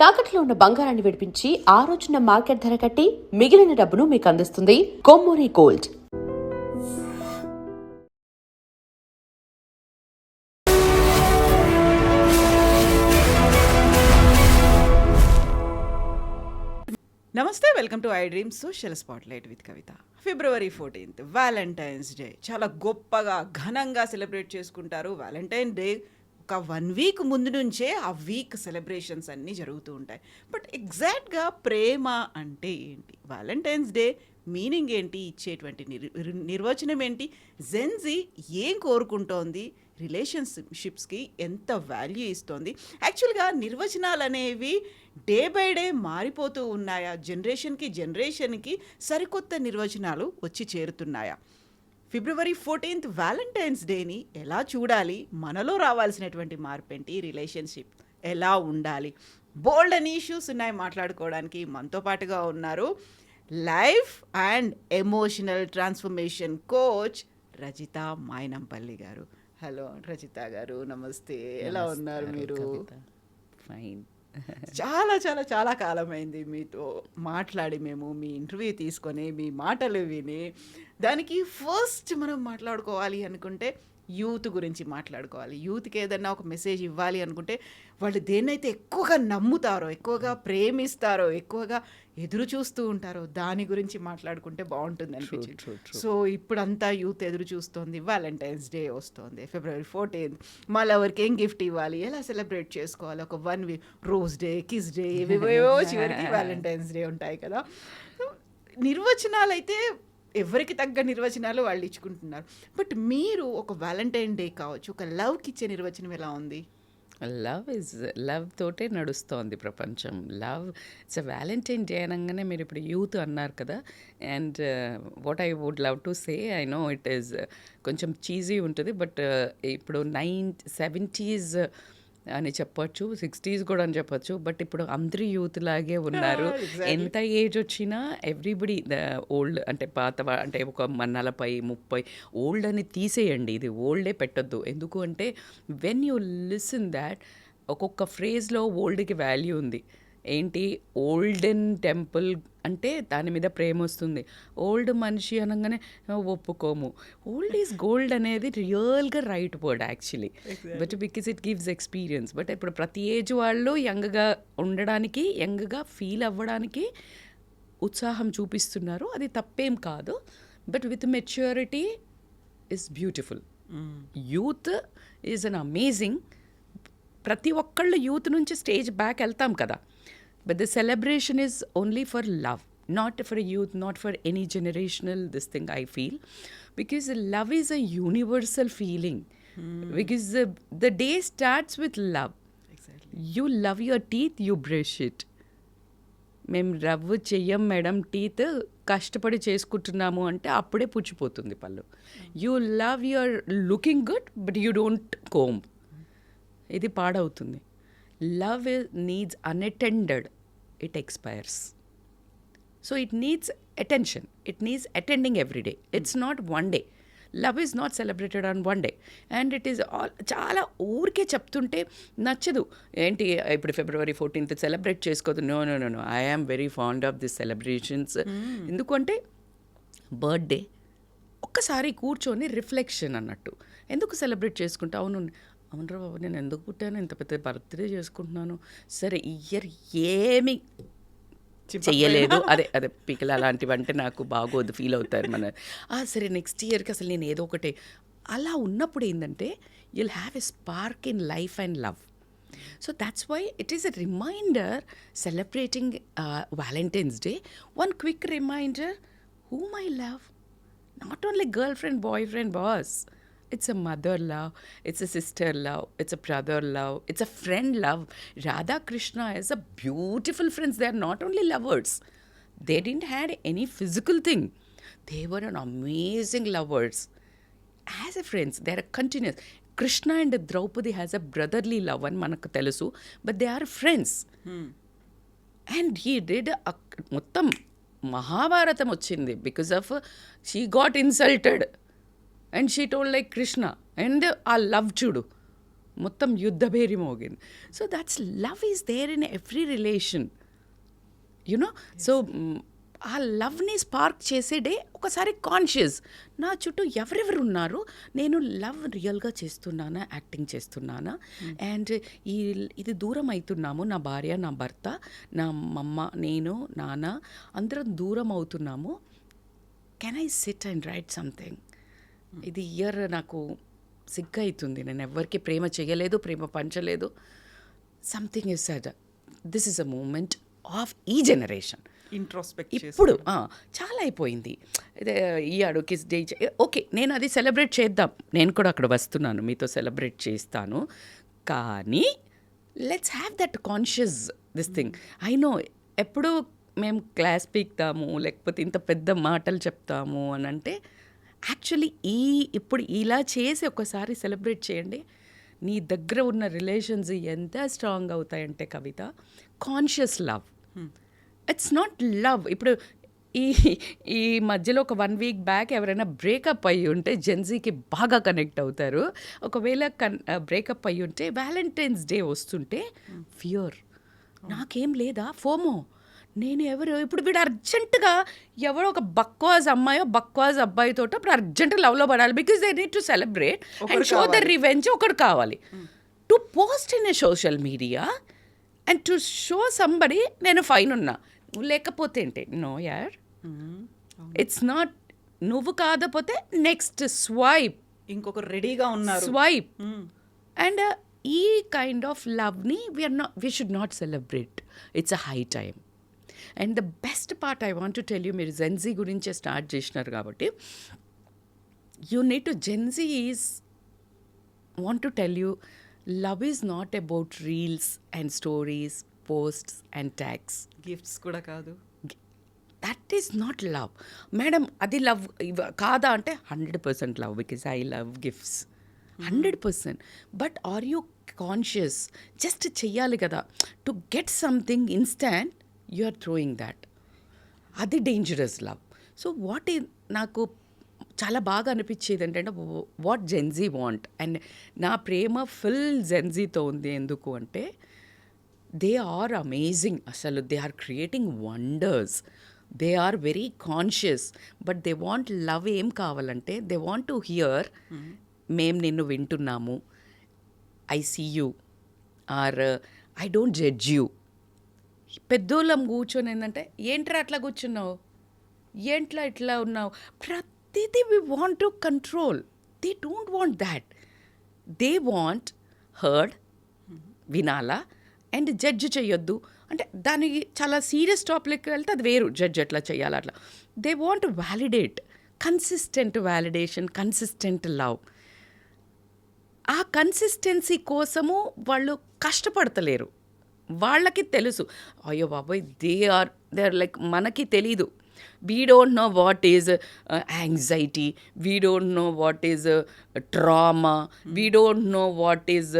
తాకట్లో ఉన్న బంగారాన్ని విడిపించి ఆ రోజున మార్కెట్ ధర కట్టి మిగిలిన డబ్బును మీకు అందిస్తుంది కొమ్మూరి గోల్డ్. నమస్తే, welcome to I dream social spotlight with Kavitha. February 14th Valentine's day చాలా గొప్పగా ఘనంగా సెలబ్రేట్ చేసుకుంటారు. వ్యాలంటైన్ డే ఒక 1 వీక్ ముందు నుంచే ఆ వీక్ సెలబ్రేషన్స్ అన్నీ జరుగుతూ ఉంటాయి. బట్ ఎగ్జాక్ట్గా ప్రేమ అంటే ఏంటి, వ్యాలంటైన్స్ డే మీనింగ్ ఏంటి, ఇచ్చేటువంటి నిర్వచనం ఏంటి, జెన్జీ ఏం కోరుకుంటోంది, రిలేషన్షిప్స్కి ఎంత వాల్యూ ఇస్తోంది, యాక్చువల్గా నిర్వచనాలు అనేవి డే బై డే మారిపోతూ ఉన్నాయా, జనరేషన్కి సరికొత్త నిర్వచనాలు వచ్చి చేరుతున్నాయా? February 14th వ్యాలంటైన్స్ డేని ఎలా చూడాలి, మనలో రావాల్సినటువంటి మార్పేంటి, రిలేషన్షిప్ ఎలా ఉండాలి, బోల్డ్ అని ఇష్యూస్ ఉన్నాయి మాట్లాడుకోవడానికి. మనతో పాటుగా ఉన్నారు life and emotional transformation coach Rajitha Mynampally గారు. హలో రజిత గారు, నమస్తే. ఎలా ఉన్నారు మీరు? ఫైన్. చాలా చాలా చాలా కాలమైంది మీతో మాట్లాడి, మేము మీ ఇంటర్వ్యూ తీసుకొని మీ మాటలు విని. దానికి ఫస్ట్ మనం మాట్లాడుకోవాలి అనుకుంటే యూత్ గురించి మాట్లాడుకోవాలి. యూత్కి ఏదన్నా ఒక మెసేజ్ ఇవ్వాలి అనుకుంటే వాళ్ళు దేన్నైతే ఎక్కువగా నమ్ముతారో, ఎక్కువగా ప్రేమిస్తారో, ఎక్కువగా ఎదురు చూస్తూ ఉంటారో దాని గురించి మాట్లాడుకుంటే బాగుంటుంది అనిపించింది. సో ఇప్పుడంతా యూత్ ఎదురు చూస్తోంది, వ్యాలంటైన్స్ డే వస్తుంది, February 14th. మళ్ళీ ఎవరికి ఏం గిఫ్ట్ ఇవ్వాలి, ఎలా సెలబ్రేట్ చేసుకోవాలి, ఒక 1 week rose day, kiss day, ఇవేవో చివరికి వ్యాలంటైన్స్ డే ఉంటాయి కదా. నిర్వచనాలు అయితే ఎవరికి తగ్గ నిర్వచనాలు వాళ్ళు ఇచ్చుకుంటున్నారు. బట్ మీరు ఒక వ్యాలంటైన్ డే కావచ్చు, ఒక లవ్కి ఇచ్చే నిర్వచనం ఎలా ఉంది? లవ్ తోటే నడుస్తోంది ప్రపంచం. ఇట్స్ వ్యాలంటైన్ డే అనగానే మీరు ఇప్పుడు యూత్ అన్నారు కదా, and what I would love to say, I know it is కొంచెం చీజీ ఉంటుంది, బట్ ఇప్పుడు 70s అని చెప్పొచ్చు, 60s కూడా అని చెప్పొచ్చు, బట్ ఇప్పుడు అందరూ యూత్ లాగే ఉన్నారు. ఎంత ఏజ్ వచ్చినా ఎవ్రీబడి ఓల్డ్ అంటే పాత అంటే ఒక 40, 30 ఓల్డ్ అని తీసేయండి, ఇది ఓల్డే పెట్టొద్దు. ఎందుకు అంటే వెన్ యూ లిసన్ దాట్, ఒక్కొక్క ఫ్రేజ్లో ఓల్డ్కి వాల్యూ ఉంది. ఏంటి, ఓల్డెన్ టెంపుల్ అంటే దాని మీద ప్రేమ వస్తుంది. ఓల్డ్ మనిషి అనగానే ఒప్పుకోము. ఓల్డ్ ఈజ్ గోల్డ్ అనేది రియల్గా right word actually, but because it gives experience. But ఇప్పుడు ప్రతి ఏజ్ వాళ్ళు యంగ్గా ఉండడానికి, యంగ్గా ఫీల్ అవ్వడానికి ఉత్సాహం చూపిస్తున్నారు. అది తప్పేం కాదు, but with maturity is beautiful. Youth is an amazing. ప్రతి ఒక్కళ్ళు యూత్ నుంచి స్టేజ్ బ్యాక్ వెళ్తాం కదా, but the celebration is only for love, not for youth, not for any generational this thing, I feel, because love is a universal feeling. Because the day starts with love. Exactly. You love your teeth, you brush it. మేము రవ్వు చెయ్యం madam, teeth కష్టపడి చేసుకుంటున్నాము అంటే అప్పుడే పుచ్చిపోతుంది పళ్ళు. You love your looking good, but you don't comb, ఇది పాడవుతుంది. Love needs unattended, it expires. So it needs attention. It needs attending every day. It's not one day. Love is not celebrated on one day. And it is all చాలా ఊరికే చెప్తుంటే నచ్చదు. ఏంటి ఇప్పుడు February 14th celebrate చేసుకోదు. No no no no, I am very fond of this celebrations. ఎందుకంటే birthday ఒక్కసారి కూర్చొని రిఫ్లెక్షన్ అన్నట్టు. ఎందుకు సెలబ్రేట్ చేసుకుంటా? అవునరా బాబు, నేను ఎందుకు పుట్టాను, ఇంత పెద్ద బర్త్డే చేసుకుంటున్నాను, సరే ఇయర్ ఏమి చెయ్యలేదు, అదే పికలు అలాంటివి అంటే నాకు బాగోదు, ఫీల్ అవుతారు మన. సరే నెక్స్ట్ ఇయర్కి అసలు నేను ఏదో ఒకటి అలా ఉన్నప్పుడు ఏంటంటే you'll have a spark in life and love. So that's why it is a reminder celebrating Valentine's day. One quick reminder, whom I love, not only girlfriend, boyfriend, boss. It's a mother love, it's a sister love, it's a brother love, it's a friend love. Radha Krishna is a beautiful friends. They are not only lovers. They didn't had any physical thing. They were an amazing lovers. As a friends, they are continuous. Krishna and Draupadi has a brotherly love అని మనకు తెలుసు, but they are friends. And he did మొత్తం మహాభారతం వచ్చింది because of she got insulted. And she told like Krishna, and ఆ love చూడు, మొత్తం యుద్ధభేరి మోగింది. So that's love is there in every relation, you know. సో ఆ లవ్ని స్పార్క్ చేసే డే ఒకసారి కాన్షియస్, నా చుట్టూ ఎవరెవరు ఉన్నారు, నేను లవ్ రియల్గా చేస్తున్నానా, యాక్టింగ్ చేస్తున్నానా, అండ్ ఇది దూరం అవుతున్నాము, నా భార్య, నా భర్త, నా మమ్మ, నేను, నాన్న అందరం దూరం అవుతున్నాము. Can I sit and write something? ఇది ఇయర్ నాకు సిగ్గు అవుతుంది, నేను ఎవరికి ప్రేమ చేయలేదు, ప్రేమ పంచలేదు. Something is said, this is a moment of ఈ జనరేషన్. ఇంట్రోస్పెక్ట్ ఇప్పుడు చాలా అయిపోయింది. ఈ అడు కిస్ డే, ఓకే నేను అది సెలబ్రేట్ చేద్దాం, నేను కూడా అక్కడ వస్తున్నాను, మీతో సెలబ్రేట్ చేస్తాను, కానీ let's have that conscious this thing. I know ఎప్పుడు మేము క్లాస్ పీక్తాము, లేకపోతే ఇంత పెద్ద మాటలు చెప్తాము అని అంటే, యాక్చువల్లీ ఇప్పుడు ఇలా చేసి ఒకసారి సెలబ్రేట్ చేయండి, నీ దగ్గర ఉన్న రిలేషన్స్ ఎంత స్ట్రాంగ్ అవుతాయంటే Kavitha, conscious love. It's not love. ఇప్పుడు ఈ మధ్యలో ఒక 1 వీక్ బ్యాక్ ఎవరైనా బ్రేకప్ అయ్యి ఉంటే జెన్జీకి బాగా కనెక్ట్ అవుతారు. ఒకవేళ బ్రేకప్ అయ్యి ఉంటే వ్యాలంటైన్స్ డే వస్తుంటే ఫియర్, నాకేం లేదా, ఫోమో, నేను ఎవరు, ఇప్పుడు వీడు అర్జెంటుగా ఎవరో ఒక బక్వాజ్ అమ్మాయో బక్వాజ్ అబ్బాయితో ఇప్పుడు అర్జెంటుగా లవ్లో పడాలి, because they need to celebrate and show the revenge. ఒకటి కావాలి to post in a social media and to show somebody నేను ఫైన్ ఉన్నా, లేకపోతే ఏంటి, నో యార్, ఇట్స్ నాట్. నువ్వు కాకపోతే నెక్స్ట్ స్వైప్, ఇంకొకరు రెడీగా ఉన్నారు, స్వైప్. అండ్ ఈ కైండ్ ఆఫ్ లవ్ని we should not celebrate. It's a high time. And the best part I want to tell you, మీరు జెన్జీ గురించే స్టార్ట్ చేసినారు కాబట్టి, you need to, Gen Z is want to tell you, love is not about reels and stories, posts and tags. Gifts కూడా కాదు. That is not love madam. అది love కాదా అంటే 100% love, because I love gifts 100%. But are you conscious? Just చెయ్యాలి కదా, to get something instant you are throwing that, అది dangerous love. So what ఈ నాకు చాలా బాగా అనిపించేది ఏంటంటే, వాట్ జెన్జీ వాంట్, అండ్ నా ప్రేమ ఫుల్ జెన్జీతో ఉంది. ఎందుకు అంటే దే ఆర్ అమేజింగ్, అసలు they are creating wonders, they are very conscious. But they want love. ఏం కావాలంటే దే వాంట్ టు హియర్, మేము నిన్ను వింటున్నాము, I see you, or I don't judge you. పెద్దోళ్ళం కూర్చొని ఏంటంటే, ఏంట్రా అట్లా కూర్చున్నావు, ఏంట్లా ఇట్లా ఉన్నావు, ప్రతిదీ we want to control. They don't want that. They want heard, వినాలా, అండ్ జడ్జ్ చేయొద్దు. అంటే దానికి చాలా సీరియస్ టాపిక్కి వెళ్తే అది వేరు, జడ్జ్ ఎట్లా చేయాలి అట్లా. They want validate, consistent validation, consistent love. ఆ కన్సిస్టెన్సీ కోసము వాళ్ళు కష్టపడతలేరు. వాళ్ళకి తెలుసు, అయ్యో బాబోయ్, దే ఆర్ లైక్, మనకి తెలీదు. We don't know what is anxiety, we don't know what is trauma, we don't know what is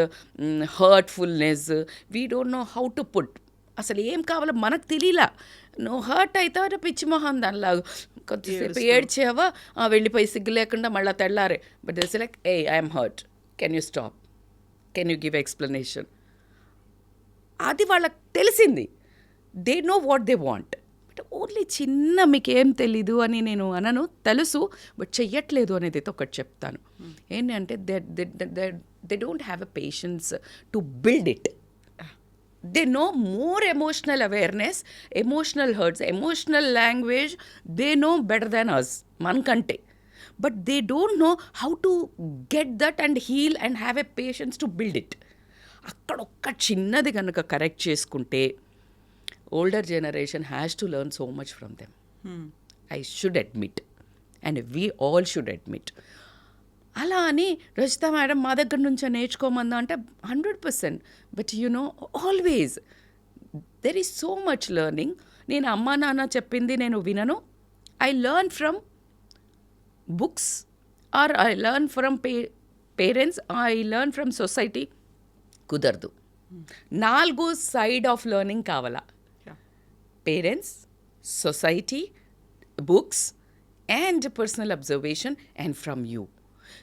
hurtfulness, we don't know how to put. అసలు ఏం కావాలో మనకు తెలియలా. నువ్వు హర్ట్ అవుతావు పిచ్చి మొహం దానిలాగా, కొద్దిసేపు ఏడ్చావా, వెళ్ళిపోయి సిగ్గు లేకుండా మళ్ళీ తెల్లారే. But this like, A I'm hurt, can you stop, can you give explanation. అది వాళ్ళకి తెలిసింది. They know what they want. But only చిన్న మీకేం తెలీదు అని నేను అనను, తెలుసు బట్ చెయ్యట్లేదు అనేది అయితే ఒకటి చెప్తాను. ఏంటంటే they don't have a patience to build it. They know more emotional awareness, emotional hurts, emotional language they know better than us, మనకంటే. But they don't know how to get that and heal and have a patience to build it. అక్కడ ఒక్క చిన్నది కనుక correct చేసుకుంటే, older generation has to learn so much from them. I should admit, and we all should admit. అలా అని Rajitha madam మా దగ్గర నుంచే నేర్చుకోమందా అంటే 100%. But you know, always there is so much learning. నేను అమ్మా నాన్న చెప్పింది నేను వినను. I learn from books, or I learn from parents, I learn from society. కుదరదు. 4 సైడ్ ఆఫ్ లెర్నింగ్ కావాలా, parents, society, books and personal observation and from you.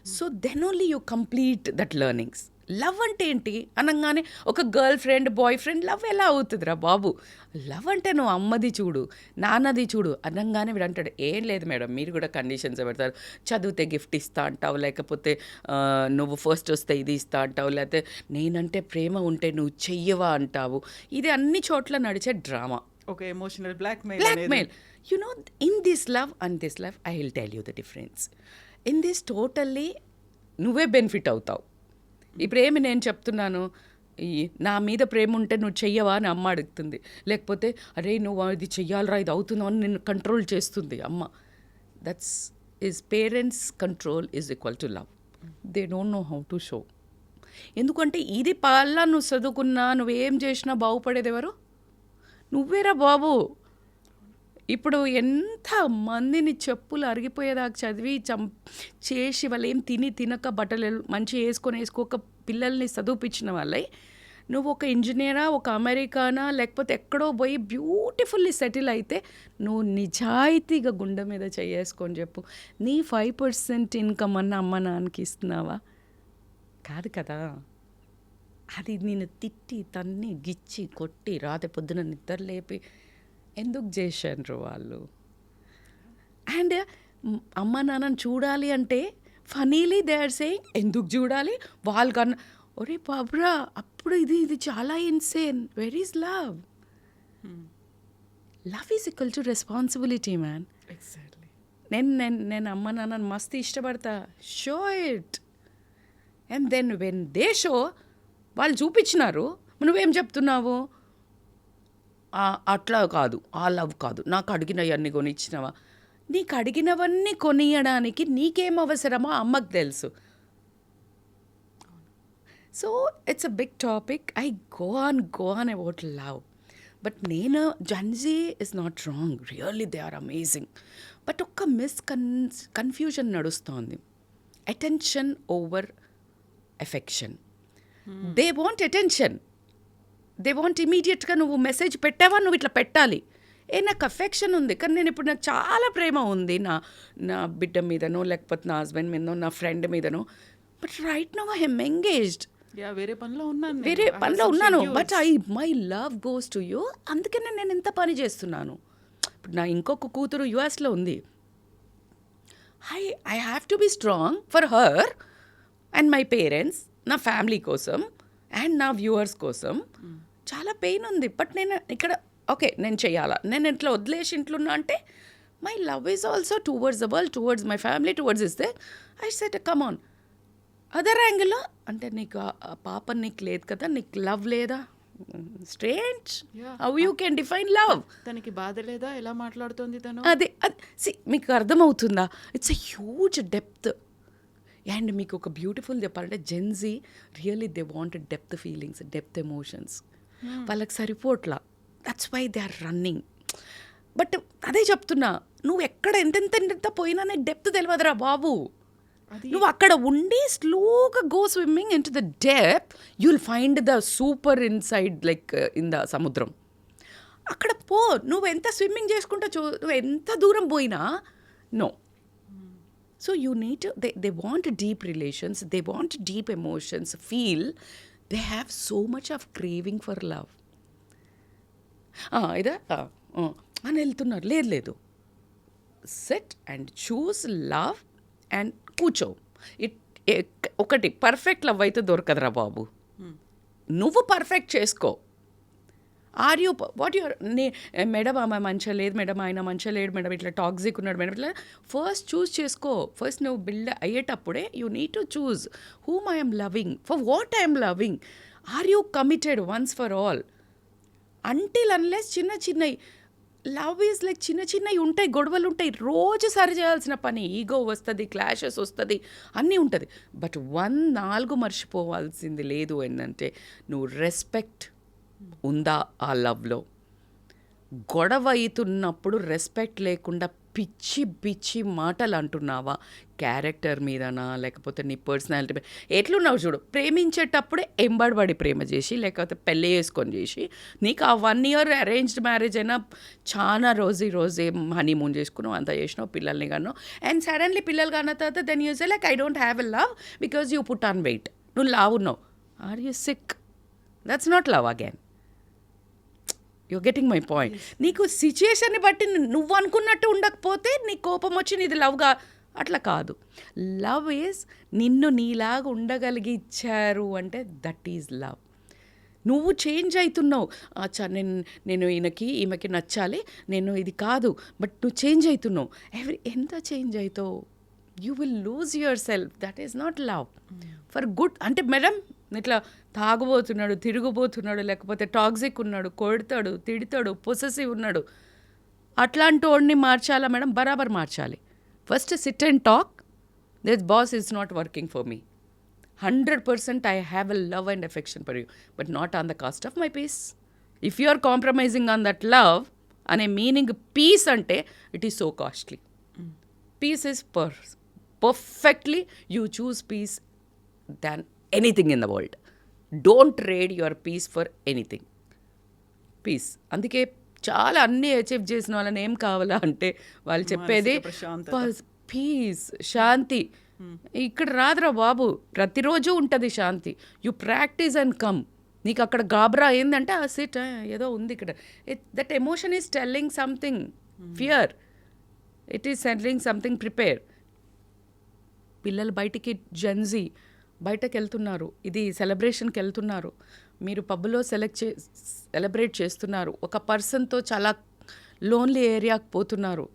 So then only you complete that learnings. Love అంటే ఏంటి అనగానే ఒక girl friend boy friend love ఎలా అవుతుందిరా బాబు? Love అంటే నువ్వు అమ్మది చూడు, నాన్నది చూడు అనగానే వీడు అంటాడు, ఏం లేదు మేడం, మీరు కూడా కండిషన్స్ పెడతారు. చదివితే గిఫ్ట్ ఇస్తా అంటావు, లేకపోతే నువ్వు ఫస్ట్ వస్తే ఇది ఇస్తా అంటావు, లేకపోతే నేనంటే ప్రేమ ఉంటే నువ్వు చెయ్యవా అంటావు. ఇది అన్ని చోట్ల నడిచే డ్రామా, ఒక emotional blackmail blackmail. You know, in this love and this love, I will tell you the difference. In this totally నువ్వే బెనిఫిట్ అవుతావు. ఇప్పుడు ఏమి నేను చెప్తున్నాను, ఈ నా మీద ప్రేమ ఉంటే నువ్వు చెయ్యవా అని అమ్మ అడుగుతుంది, లేకపోతే అరే నువ్వు ఇది చెయ్యాలరా ఇది అవుతుందో అని నిన్ను కంట్రోల్ చేస్తుంది అమ్మ. That's is parents control is equal to love. They don't know how to show. ఎందుకంటే ఇది పాల నువ్వు చదువుకున్నా నువ్వేం చేసినా బాగుపడేది ఎవరు? నువ్వేరా బాబు. ఇప్పుడు ఎంత మందిని చెప్పులు అరిగిపోయేదాకా చదివి చేసి వాళ్ళు ఏం తినక బట్టలు మంచి వేసుకోక పిల్లల్ని చదివిపించిన వాళ్ళై నువ్వు ఒక ఇంజనీరా, ఒక అమెరికానా, లేకపోతే ఎక్కడో పోయి బ్యూటిఫుల్లీ సెటిల్ అయితే నువ్వు నిజాయితీగా గుండె మీద చేసుకొని చెప్పు, నీ 5% ఇన్కమ్ అన్న అమ్మ నాన్నకి ఇస్తున్నావా? కాదు కదా. అది నేను తిట్టి తన్ని గిచ్చి కొట్టి రాత్రి పొద్దున నిద్ర లేపి ఎందుకు చేశారు వాళ్ళు? అండ్ అమ్మ నాన్నని చూడాలి అంటే ఫనీలీ దే ఆర్ సేయింగ్ ఎందుకు చూడాలి వాళ్ళకన్నా, ఒరే బాబురా అప్పుడు ఇది చాలా insane. Where is love? Love is equal to responsibility man. Exactly. నేను అమ్మ నాన్నని మస్తు ఇష్టపడతా, show it. And then when they show, వాళ్ళు చూపించినారు, నువ్వేం చెప్తున్నావు? అట్లా కాదు, ఆ లవ్ కాదు, నాకు అడిగినవన్నీ కొనిచ్చినవా? నీకు అడిగినవన్నీ కొనియడానికి నీకేం అవసరమో అమ్మకు తెలుసు. So it's a big topic. I go on about love. But నేను Gen Z is not wrong, really they are amazing. But ఒక్క కన్ఫ్యూజన్ నడుస్తోంది. Attention over affection. They want attention, they want ఇమీడియట్గా నువ్వు మెసేజ్ పెట్టావా నువ్వు ఇట్లా పెట్టాలి. నాకు అఫెక్షన్ ఉంది కానీ నేను ఇప్పుడు నాకు చాలా ప్రేమ ఉంది నా బిడ్డ మీదనో, లేకపోతే నా హస్బెండ్ మీదనో, నా ఫ్రెండ్ మీదనో. But right now I M engaged, వేరే పనిలో ఉన్నాను. But my love goes to you. అందుకనే నేను ఇంత పని చేస్తున్నాను. ఇప్పుడు నా ఇంకొక కూతురు యుఎస్లో ఉంది. I have to be strong for her and my parents, నా ఫ్యామిలీ కోసం అండ్ నా వ్యూవర్స్ కోసం. చాలా పెయిన్ ఉంది. బట్ నేను ఇక్కడ ఓకే నేను చెయ్యాలా, నేను ఇట్లా వదిలేసి ఇంట్లో ఉన్నా అంటే my love is also towards the world, towards my family, towards ఇస్తే I set come on. Other యాంగిల్లో అంటే నీకు ఆ పాప నీకు లేదు కదా, నీకు లవ్ లేదా? Strange. How you can define love? తనకి బాధ లేదా, ఎలా మాట్లాడుతుంది తను? అది మీకు అర్థమవుతుందా? It's a huge depth. And మీకు ఒక బ్యూటిఫుల్ చెప్పాలంటే Gen Z really they want depth feelings, depth emotions. వాళ్ళకి సరిపోట్లా. That's why they are running. But అదే చెప్తున్నా, నువ్వు ఎక్కడ ఎంతెంత పోయినా నీకు డెప్త్ తెలియదురా బాబు. నువ్వు అక్కడ ఉండి స్లోగా go swimming in to the depth, you will find the super inside like in the సముద్రం. అక్కడ పో, నువ్వు ఎంత స్విమ్మింగ్ చేసుకుంటా నువ్వు ఎంత దూరం పోయినా no. So you need to, they want deep relations, they want deep emotions, feel, they have so much of craving for love. ఇదా అని వెళ్తున్నారు, లేదు set and choose love and కూర్చో. ఒకటి పర్ఫెక్ట్ లవ్ అయితే దొరకదురా బాబు. నువ్వు పర్ఫెక్ట్ చేసుకో. Are you what your madam ఆమె మంచిగా లేదు మేడం, ఆయన మంచిగా లేడు మేడం, ఇట్లా టాక్సిక్ ఉన్నాడు మేడం, ఇట్లా ఫస్ట్ చూస్ చేసుకో. ఫస్ట్ నువ్వు బిల్డ్ అయ్యేటప్పుడే you need to choose whom I'm loving, for what I'm loving. Are you committed once for all? Until unless చిన్నవి లవ్ ఈజ్ లైక్ చిన్నవి ఉంటాయి, గొడవలు ఉంటాయి, రోజు సరి చేయాల్సిన పని. ఈగో వస్తుంది, క్లాషెస్ వస్తుంది, అన్నీ ఉంటుంది. బట్ 4 మర్చిపోవాల్సింది లేదు ఏంటంటే నువ్వు రెస్పెక్ట్ ఉందా ఆ లవ్లో. గొడవ అవుతున్నప్పుడు రెస్పెక్ట్ లేకుండా పిచ్చి మాటలు అంటున్నావా, క్యారెక్టర్ మీదనా లేకపోతే నీ పర్సనాలిటీ మీద ఎట్లున్నావు చూడు. ప్రేమించేటప్పుడే ఎంబడిబడి ప్రేమ చేసి లేకపోతే పెళ్ళి చేసుకొని చేసి నీకు ఆ 1 year అరేంజ్డ్ మ్యారేజ్ అయినా చాలా రోజే హనీమూన్ చేసుకున్నావు, అంతా చేసినావు, పిల్లల్ని కన్నావు. అండ్ సడన్లీ పిల్లలు కన్న తర్వాత then you say like I don't have a love because you put on weight. నువ్వు లావు ఉన్నావు. Are you sick? That's not love again. You're getting my point. నీకు సిచ్యుయేషన్ని బట్టి నువ్వు అనుకున్నట్టు ఉండకపోతే నీ కోపం వచ్చి నీది లవ్గా అట్లా కాదు. లవ్ ఈజ్ నిన్ను నీలాగా ఉండగలిగి ఇచ్చారు అంటే దట్ ఈజ్ లవ్. నువ్వు చేంజ్ అవుతున్నావు. అచ్చా నేను ఈమెకి నచ్చాలి, నేను ఇది కాదు, బట్ నువ్వు చేంజ్ అవుతున్నావు. ఎంత చేంజ్ అవుతావు? You will lose your self. That is not love for good. అంటే మేడం ఇట్లా తాగుబోతున్నాడు, తిరుగుబోతున్నాడు, లేకపోతే టాక్సిక్ ఉన్నాడు, కొడతాడు, తిడతాడు, పొసెసివ్ ఉన్నాడు, అట్లాంటి వాడిని మార్చాలా మేడం? బరాబర్ మార్చాలి. First SIT and talk. This boss is not working for me. 100% I have a love and affection for you, but not on the cost of my peace. If you are compromising on that love, అనే meaning peace అంటే it is so costly. Peace is perfectly you choose peace than anything in the world. Don't trade your peace for anything. Peace. అందుకే చాలా అన్నీ achieve చేసిన వాళ్ళని ఏం కావాలా అంటే వాళ్ళు చెప్పేది పీస్, శాంతి. ఇక్కడ రాదురా బాబు, ప్రతిరోజు ఉంటుంది శాంతి. You practice and come. నీకు అక్కడ గాబరా ఏందంటే ఆ సిట్ ఏదో ఉంది ఇక్కడ. That emotion is telling something. Fear, it is telling something. Prepare. పిల్లలు బయటికి జెన్జీ బయటకు వెళ్తున్నారు, ఇది సెలబ్రేషన్కి వెళ్తున్నారు, మీరు పబ్లో సెలబ్రేట్ చేస్తున్నారు, ఒక పర్సన్తో చాలా లోన్లీ ఏరియాకి పోతున్నారు.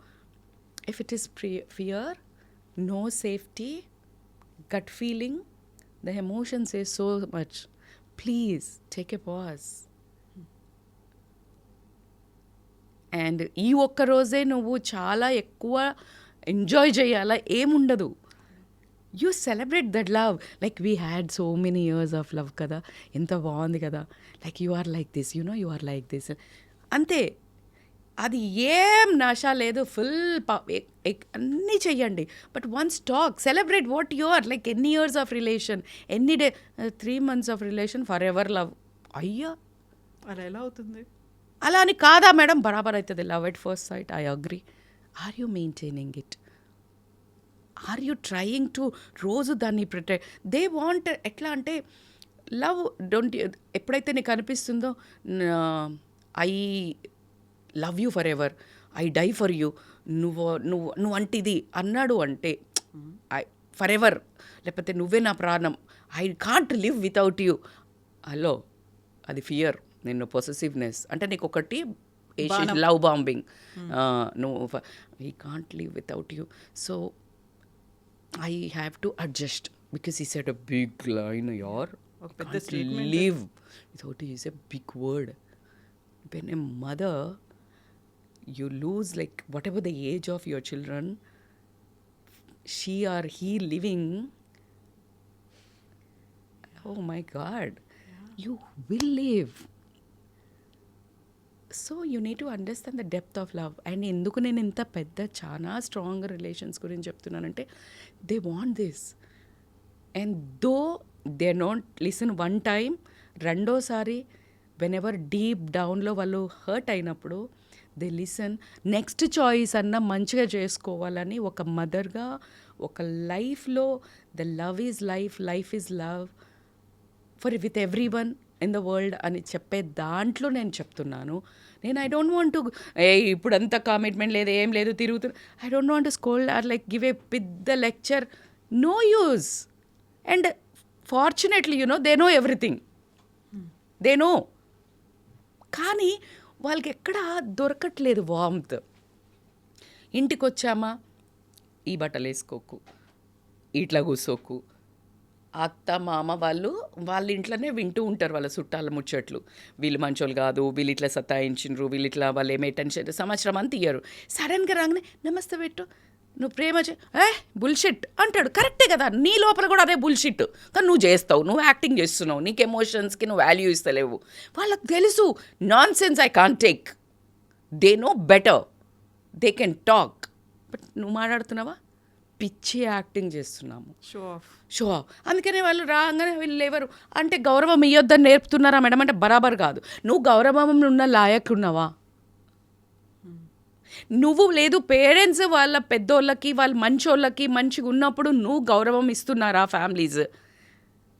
If it is fear, no safety, gut feeling, the emotion says so much. Please take a pause. And ఈ ఒక్క రోజే నువ్వు చాలా ఎక్కువ ఎంజాయ్ చేయాలా ఏముండదు. You celebrate that love. Like we had so many years of love కదా, ఎంత బాగుంది కదా, like you are like this, you are like this, అంతే. అది ఏం నషా లేదు, ఫుల్ అన్నీ చెయ్యండి, but once talk, celebrate what you are. Like ఎన్ని ఇయర్స్ ఆఫ్ రిలేషన్, ఎన్ని 3 months of relation, forever love. అయ్యా అలా ఎలా అవుతుంది? అలా అని కాదా మేడం? బరాబర్ అవుతుంది. Love at first sight, I agree. Are you maintaining it? Are you trying to రోజు దాన్ని ప్రొటెక్ట్? దే వాంట్ ఎట్లా అంటే లవ్ డోంట్, ఎప్పుడైతే నీకు అనిపిస్తుందో I love you forever, I die for you, నువ్వు అంటిది అన్నాడు అంటే ఐ ఫర్ ఎవర్, లేకపోతే నువ్వే నా ప్రాణం, I can't live without you. Hello, అది ఫియర్. నిన్ను పొసెసివ్నెస్ అంటే నీకు ఒకటి లవ్ బాంబింగ్. నువ్వు I can't live without you, so I have to adjust because he set a big line. యార్ live without you is a big word. When a mother, you lose like whatever the age of your children, she or he living, oh my God, you will live. So you need to understand the depth of love. And ఎందుకు నేను ఇంత పెద్ద చాలా strong relations గురించి చెప్తున్నానంటే they want this. And though they don't listen one time, రెండోసారి whenever deep డౌన్లో వాళ్ళు హర్ట్ అయినప్పుడు దే లిసన్. నెక్స్ట్ చాయిస్ అన్న మంచిగా చేసుకోవాలని ఒక మదర్గా, ఒక లైఫ్లో the love is life, life is love for with everyone in the world అని చెప్పే దాంట్లో నేను చెప్తున్నాను. నేను ఐ డోంట్ వాంట్ టు ఇప్పుడంతా కమిట్మెంట్ లేదు, ఏం లేదు, తిరుగుతున్నా. I don't want to scold or like give a పెద్ద lecture. No use. And fortunately they know everything, they know. కానీ వాళ్ళకి ఎక్కడా దొరకట్లేదు వార్మ్త్. ఇంటికి వచ్చామా, ఈ బట్టలు వేసుకోకు, ఇట్లా కూర్చోకు. అత్త మామ వాళ్ళ ఇంట్లోనే వింటూ ఉంటారు వాళ్ళ చుట్టాల ముచ్చట్లు. వీళ్ళు మంచోళ్ళు కాదు, వీళ్ళు ఇట్లా సతాయించిండ్రు, వీళ్ళు ఇట్లా వాళ్ళు ఏమే టెన్షన్, సంవత్సరం అంతా ఇయ్యరు. సడన్గా రాగానే నమస్తే పెట్టు, నువ్వు ప్రేమ బుల్షిట్ అంటాడు. కరెక్టే కదా, నీ లోపల కూడా అదే బుల్షిట్, కానీ నువ్వు చేస్తావు, నువ్వు యాక్టింగ్ చేస్తున్నావు, నీకు ఎమోషన్స్కి నువ్వు వాల్యూ ఇస్తలేవు. వాళ్ళకి తెలుసు non sense I can't take. They know better, they can talk, but నువ్వు మాట్లాడుతున్నావా? పిచ్చి యాక్టింగ్ చేస్తున్నాము, షో ఆఫ్. అందుకనే వాళ్ళు రాగానే వీళ్ళు ఎవరు అంటే గౌరవం ఇవ్వద్దని నేర్పుతున్నారా మేడం అంటే బరాబర్ కాదు. నువ్వు గౌరవం ఉన్న లాయకున్నావా? నువ్వు లేదు, పేరెంట్స్ వాళ్ళ పెద్దోళ్ళకి, వాళ్ళ మంచోళ్ళకి మంచిగా ఉన్నప్పుడు నువ్వు గౌరవం ఇస్తున్నారా? ఫ్యామిలీస్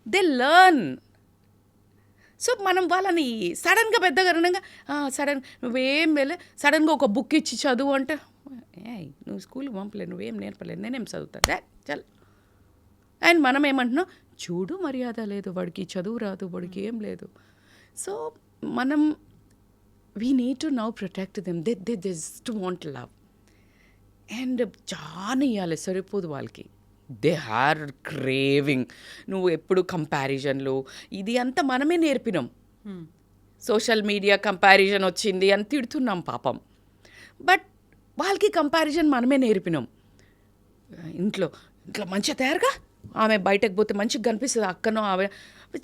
దే లెర్న్ సో మనం వాళ్ళని సడన్గా పెద్దగా అనగా సడన్ నువ్వేం వెళ్ళే సడన్గా ఒక బుక్ ఇచ్చి చదువు అంటే నువ్వు స్కూల్కి పంపలేదు నువ్వేం నేర్పలేదు నేనేం చదువుతా చల్. అండ్ మనం ఏమంటున్నాం చూడు మర్యాద లేదు వాడికి చదువు రాదు వాడికి ఏం లేదు. సో మనం we need to now protect them they just want love and చాలా ఇవ్వాలి సరిపోదు వాళ్ళకి. They are craving. నువ్వు ఎప్పుడు కంపారిజన్లు ఇది అంతా మనమే నేర్పినాం. సోషల్ మీడియా కంపారిజన్ వచ్చింది అని తిడుతున్నాం పాపం. బట్ వాళ్ళకి కంపారిజన్ మనమే నేర్పినాం. ఇంట్లో మంచిగా తయారుగా ఆమె బయటకు పోతే మంచిగా కనిపిస్తుంది అక్కనో ఆమె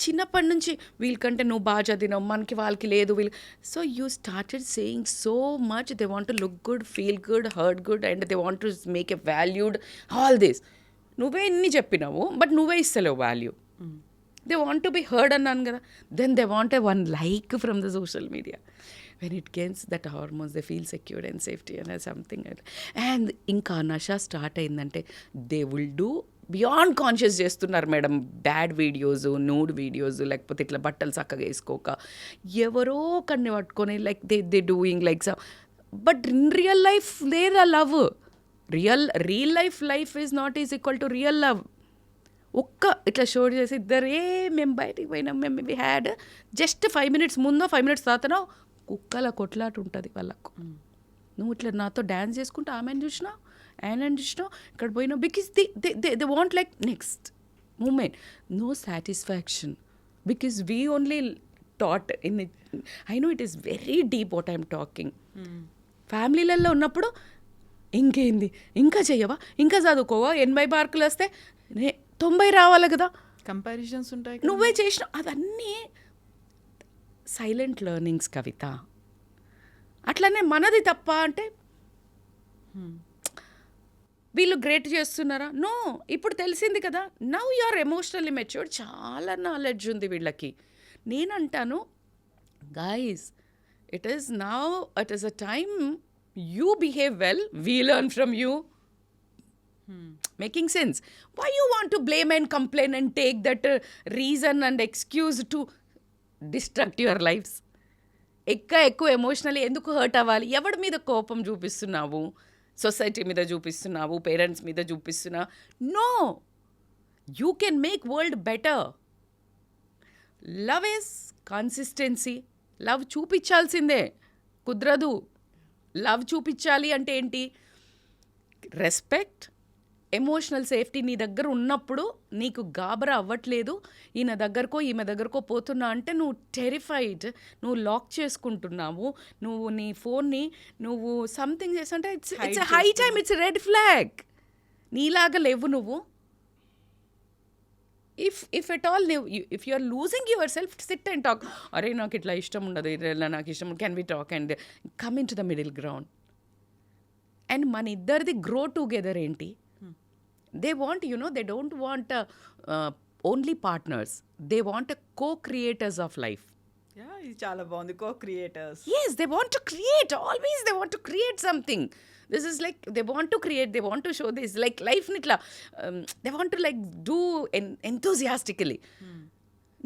చిన్నప్పటి నుంచి వీళ్ళకంటే నువ్వు బాగా చదివినావు మనకి వాళ్ళకి లేదు వీళ్ళు. So you started saying so much they want to look good feel good hurt good and they want to make a valued all this. నువ్వే ఇన్ని చెప్పినావు బట్ నువ్వే ఇస్తలేవు value. They want to be heard అన్నాను కదా. Then they want a one like from the social media. When it gens that hormones they feel secured and safety and something. And ఇంకా నషా start అయిందంటే they will do beyond conscious చేస్తున్నారు madam. Bad videos nude videos లేకపోతే ఇట్లా బట్టలు చక్కగా వేసుకోక ఎవరో కన్ని పట్టుకొని like they doing like but in real life there a love. Real life is not is equal to real love. ఒక్క ఇట్లా షో చేసి ఇద్దరే మేము బయటికి పోయినాం మేము వి హ్యాడ్ జస్ట్ 5 minutes ముందో 5 minutes తర్వాతనో కుక్కల కొట్లాట ఉంటుంది వాళ్ళకు. నువ్వు ఇట్లా నాతో డ్యాన్స్ చేసుకుంటూ ఆమెను చూసినావు ఆయనని చూసినావు ఇక్కడ పోయినావు because they want like next moment no satisfaction because we only taught in I know it is very deep what I'm talking. ఫ్యామిలీలలో ఉన్నప్పుడు ఇంకేంది ఇంకా చెయ్యవా ఇంకా చదువుకోవా 80 మార్కులు వస్తే 90 రావాలి కదా కంపారిజన్స్ ఉంటాయి. నువ్వే చేసినావు అవన్నీ సైలెంట్ లెర్నింగ్స్ కవిత. అట్లనే మనది తప్ప అంటే వీళ్ళు గ్రేట్ చేస్తున్నారా? నో. ఇప్పుడు తెలిసింది కదా now you are emotionally matured. చాలా నాలెడ్జ్ ఉంది వీళ్ళకి. నేనంటాను guys it is a time you behave well, we learn from you. Making sense? Why you want to blame and complain and take that reason and excuse to destruct your lives? ఎక్కువ emotionally ఎందుకు hurt అవ్వాలి? ఎవరి మీద కోపం చూపిస్తున్నావు? Society మీద చూపిస్తున్నావు, parents మీద చూపిస్తున్నావు? No, you can make world better. Love is consistency. Love చూపించాల్సిందే, కుదరదు. లవ్ చూపించాలి అంటే ఏంటి? రెస్పెక్ట్, ఎమోషనల్ సేఫ్టీ నీ దగ్గర ఉన్నప్పుడు నీకు గాబరా అవ్వట్లేదు. ఈయన దగ్గరకో ఈమె దగ్గరకో పోతున్నా అంటే నువ్వు టెరిఫైడ్, నువ్వు లాక్ చేసుకుంటున్నావు, నువ్వు నీ ఫోన్ని నువ్వు సంథింగ్ చేస్తుంటే it's high time, it's red flag. నీలాగా లేవు నువ్వు. If at all if you are losing yourself, sit and talk. అరే నాకు ఇట్లా ఇష్టం ఉండదు, ఇలా నాకు ఇష్టం, can we talk and come into the middle ground. And మన ఇద్దరిది గ్రో టుగెదర్ ఏంటి? They want they don't want only partners, they want co-creators of life. ఇది చాలా బాగుంది, co-creators. Yes, they want to create. Always they want to create something. This is like they want to create, they want to show this like life nitla they want to like do enthusiastically.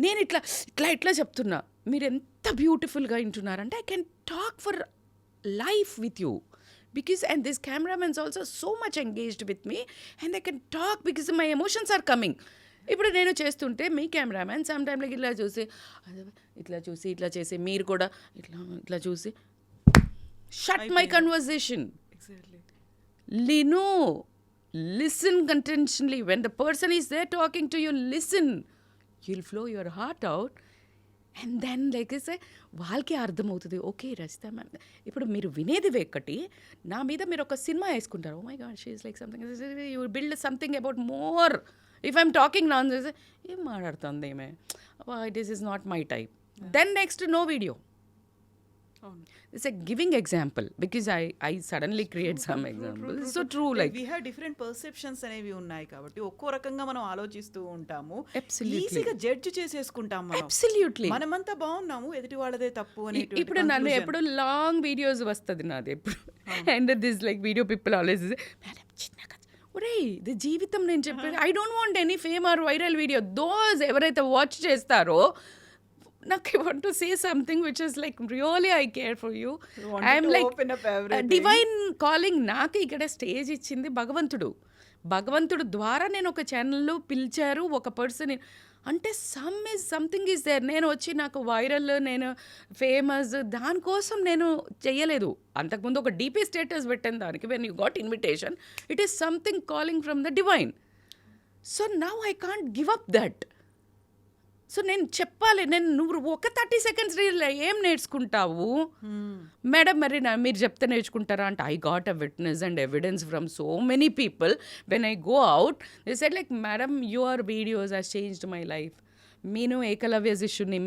నేను ఇట్లా చెప్తున్నా, మీరు ఎంత బ్యూటిఫుల్గా వింటున్నారంటే I can talk for life with you because and this cameraman is also so much engaged with me and I can talk because my emotions are coming. ఇప్పుడు నేను చేస్తుంటే మీ కెమెరామ్యాన్ సమ్ టైమ్ లైక్ ఇట్లా చేసి మీరు కూడా ఇట్లా చూసి shut my conversation. Listen intentionally. When the person is there talking to you, listen. You'll flow your heart out. And then like I say, వాళ్ళకి అర్థమవుతుంది, ఓకే రచిత మ్యామ్ ఇప్పుడు మీరు వినేది వేక్కటి నా మీద మీరు ఒక సినిమా వేసుకుంటారు. Oh my god she is like something, you build something about more. If I'm talking నాన్ ఏం మాట్లాడుతుంది ఏమే, this is not my type, then next no video. It's a giving example because I suddenly create some example. It's so true. Like we have different perceptions అనేవి ఉన్నాయి కాబట్టి ఒక్కో రకంగా మనం ఆలోచిస్తూ ఉంటాము. Absolutely. ఈజీగా జడ్జ్ చేసేసుకుంటాం మనం. Absolutely. మనమంతా బాగున్నాము, ఎదుటి వాళ్ళదే తప్పు అని. ఇప్పుడు నన్ను ఎప్పుడు లాంగ్ వీడియోస్ వస్తుంది నాది ఎప్పుడు, and this like video people always madam చిన్నగా ఒరే ఇది జీవితం నేను చెప్పేది. I don't want any fame or viral video. Those ఎవరైతే వాచ్ చేస్తారో నాకు I want to say something which is like really I care for you. You wanted I'm to like open up everything. Divine calling. నాకు ఇక్కడ stage ఇచ్చింది భగవంతుడు ద్వారా నేను ఒక ఛానల్లో పిలిచారు ఒక పర్సన్ అంటే సంథింగ్ ఈజ్ దేర్. నేను వచ్చి నాకు వైరల్, నేను ఫేమస్ దానికోసం నేను చెయ్యలేదు. అంతకుముందు ఒక డీపీ స్టేటస్ పెట్టాను దానికి. When you got invitation, it is something calling from the divine. So now I can't give up that. So నేను చెప్పాలి, నువ్వు ఒక 30 seconds రీల్ ఏం నేర్చుకుంటావు మేడం? మరి మీరు చెప్తే నేర్చుకుంటారా అంటే I got a witness and evidence from so many people when I go out. They said like madam your videos has changed my life. నేను ఏకలవ్య శిష్యుని,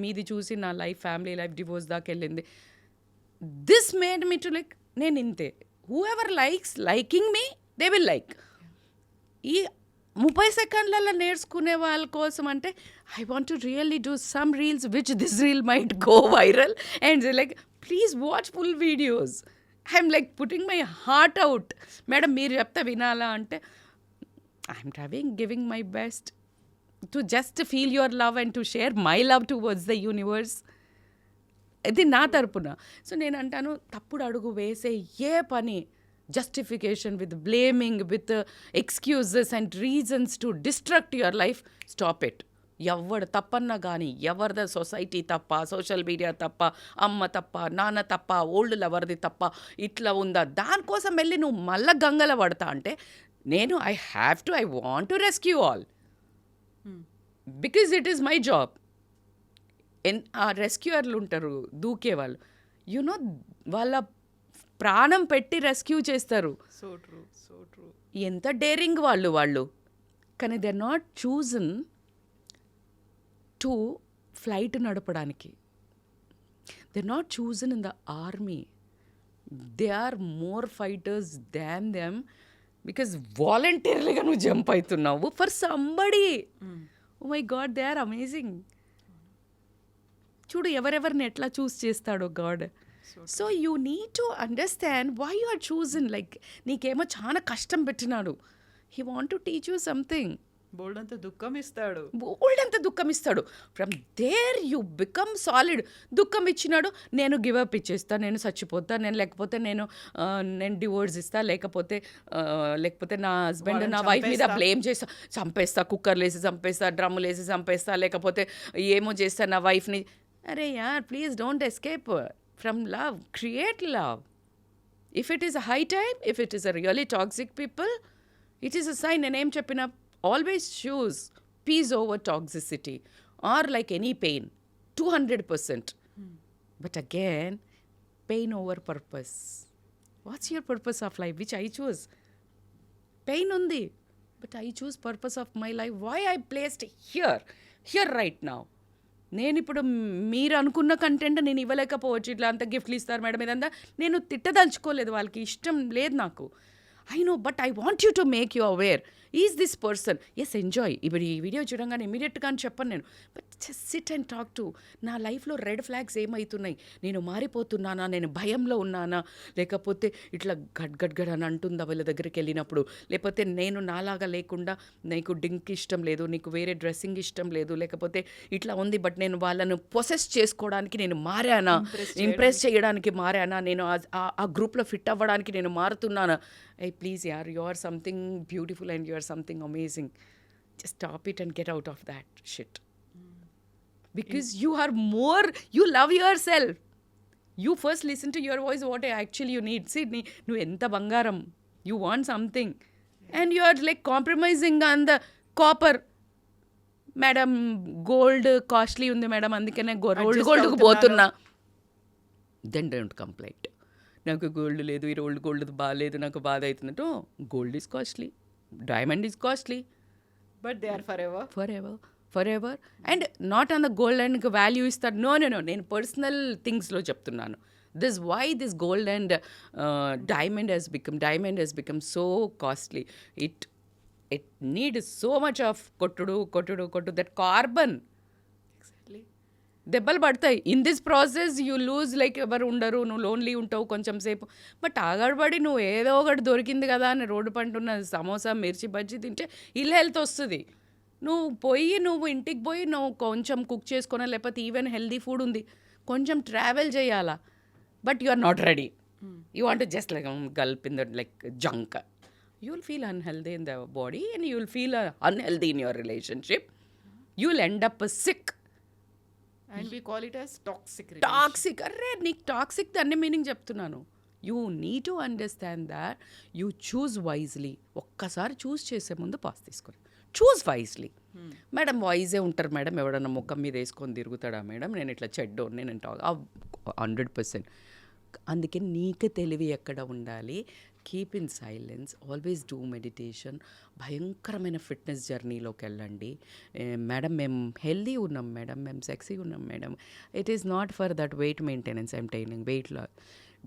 మీది చూసి నా లైఫ్, ఫ్యామిలీ లైఫ్, డివోర్స్ దాకా వెళ్ళింది. This made me to like నేను ఇంతే. Who ever liking me they will like. ఈ 30 సెకండ్లలో నేర్చుకునే వాళ్ళ కోసం అంటే I want to really do some reels which this reel might go viral and like please watch full videos. I'm like putting my heart out. Madam మీరు చెప్తే వినాలా అంటే I'm giving my best to just feel your love and to share my love towards the universe. ఇది నా తరపున. So నేను అంటాను, తప్పుడు అడుగు వేసే ఏ పని justification, with blaming, with excuses and reasons to destruct your life, stop it. ఎవడు తప్పన్నా కానీ, ఎవరిద సొసైటీ తప్ప, సోషల్ మీడియా తప్ప, అమ్మ తప్ప, నాన్న తప్ప, ఓల్డ్ లవర్ది తప్ప, ఇట్లా ఉందా దానికోసం వెళ్ళి నువ్వు మళ్ళా గంగల పడతా అంటే నేను I want to rescue all because it is my job. ఆ రెస్క్యూయర్లు ఉంటారు దూకేవాళ్ళు, యునో వాళ్ళ ప్రాణం పెట్టి రెస్క్యూ చేస్తారు. So true. ఎంత డేరింగ్ వాళ్ళు. కానీ they are not chosen to flight నడపడానికి. They are not chosen in the army. They are more fighters than them because వాలంటీర్లీగా నువ్వు జంప్ అవుతున్నావు for somebody. Oh my God, they are amazing. చూడు ఎవరెవరిని ఎట్లా చూస్ చేస్తాడో God. So you need to understand why you are chosen. Like నీకేమో చాలా కష్టం పెట్టినాడు. He want to teach you something. బోల్డ్ అంత దుఃఖం ఇస్తాడు. From there you become solid. దుఃఖం ఇచ్చినాడు, నేను గివప్ ఇచ్చేస్తా, నేను చచ్చిపోతా, లేకపోతే నేను డివోర్స్ ఇస్తా, లేకపోతే నా హస్బెండ్ నా వైఫ్ మీద బ్లేమ్ చేస్తా, చంపేస్తా, కుక్కర్లు వేసి చంపేస్తా, డ్రమ్ములు వేసి చంపేస్తా, లేకపోతే ఏమో చేస్తా నా వైఫ్ని. అరే యార్ please don't escape from love. Create love. If it is a high time, if it is a really toxic people, it is a sign. And em cheppina, always choose peace over toxicity or like any pain, 200%. But again, pain over purpose. What's your purpose of life? Which I choose. Pain undi, but I choose purpose of my life. Why I placed here right now. నేను ఇప్పుడు మీరు అనుకున్న content నేను ఇవ్వలేకపోవచ్చు. ఇట్లా అంతా గిఫ్ట్లు ఇస్తారు madam, ఇదంతా నేను తిట్టదలుచుకోలేదు, వాళ్ళకి ఇష్టం లేదు నాకు. I know, but I want you to make you aware. Is this person, yes enjoy. ఇప్పుడు ఈ వీడియో చూడంగానే ఇమీడియట్గా అని చెప్పను నేను, but just sit and talk to. నా లైఫ్లో రెడ్ ఫ్లాగ్స్ ఏమవుతున్నాయి, నేను మారిపోతున్నానా, నేను భయంలో ఉన్నానా, లేకపోతే ఇట్లా గడ్ అని అంటుందా వీళ్ళ దగ్గరికి వెళ్ళినప్పుడు, లేకపోతే నేను నాలాగా లేకుండా నీకు డ్రింక్ ఇష్టం లేదు, నీకు వేరే డ్రెస్సింగ్ ఇష్టం లేదు, లేకపోతే ఇట్లా ఉంది బట్ నేను వాళ్ళను పొసెస్ చేసుకోవడానికి నేను మారానా, ఇంప్రెస్ చేయడానికి మారానా, నేను ఆ గ్రూప్లో ఫిట్ అవ్వడానికి నేను మారుతున్నానా. Hey, please, yaar, you are something beautiful and you are something amazing. Just stop it and get out of that shit. Because you are more, you love yourself. You first listen to your voice, what actually you need. See, nu enta bangaram. You want something. And you are like compromising on the copper. Madam, gold costly undi madam, andukane gold ku potunna. Then don't complain. నాకు gold లేదు, ఈ rolled gold బాగాలేదు, నాకు బాధ అవుతుందంటే gold is costly, diamond is costly, but they are forever and not on the gold and value ఇస్తారు. No నేను personal థింగ్స్లో చెప్తున్నాను. This why this gold and diamond has become so costly. It need so much of కొట్టు that carbon. దెబ్బలు పడతాయి. In this process you lose, like ఎవరు ఉండరు, నువ్వు లోన్లీ ఉంటావు కొంచెం సేపు, బట్ ఆగడబడి నువ్వు ఏదో ఒకటి దొరికింది కదా అని రోడ్డు పంటున్న సమోసా, మిర్చి బజ్జీ తింటే ఇల్ హెల్త్ వస్తుంది. నువ్వు ఇంటికి పోయి నువ్వు కొంచెం కుక్ చేసుకున్నా, లేకపోతే ఈవెన్ హెల్దీ ఫుడ్ ఉంది, కొంచెం ట్రావెల్ చేయాలా, but you are not ready. You want just like gulp in the like junk. You will feel unhealthy in the body and you will feel unhealthy in your relationship. You will end up sick. And we call it as toxic. Toxic, అర్రే నీకు toxic దాన్ని meaning చెప్తున్నాను. You need to understand that you choose wisely. ఒక్కసారి choose చేసే ముందు pause తీసుకొని choose wisely. Madam వైజే ఉంటారు మేడం, ఎవడన్నా ముఖం మీద వేసుకొని తిరుగుతాడా మేడం, నేను ఇట్లా చెడ్డో నేను 100%. అందుకే నీకు తెలివి ఎక్కడ ఉండాలి, keep in silence, always do meditation, భయంకరమైన ఫిట్నెస్ జర్నీలోకి వెళ్ళండి. మేడం మేము హెల్దీ ఉన్నాం మేడం, మేము సెక్సీ ఉన్నాం madam, it is not for that weight maintenance, I'm telling weight loss.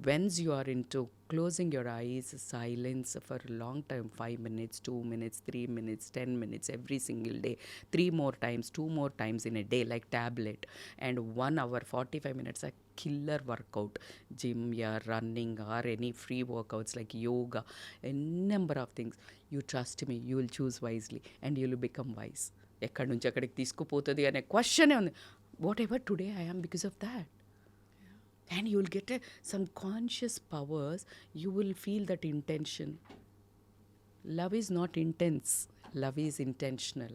Once you are into closing your eyes, silence for a long time, 5 minutes, 2 minutes, 3 minutes, 10 minutes, every single day, 3 more times, 2 more times in a day, like tablet, and 1 hour, 45 minutes, a killer workout, gym, yeah, running, or any free workouts like yoga, a number of things. You trust me, you will choose wisely and you will become wise. ఎక్కడి నుంచి ఎక్కడికి తీసుకుపోతుంది అనే క్వశ్చనే ఉంది. Whatever today I am because of that. And you will get some conscious powers. You will feel that intention. Love is not intense. Love is intentional.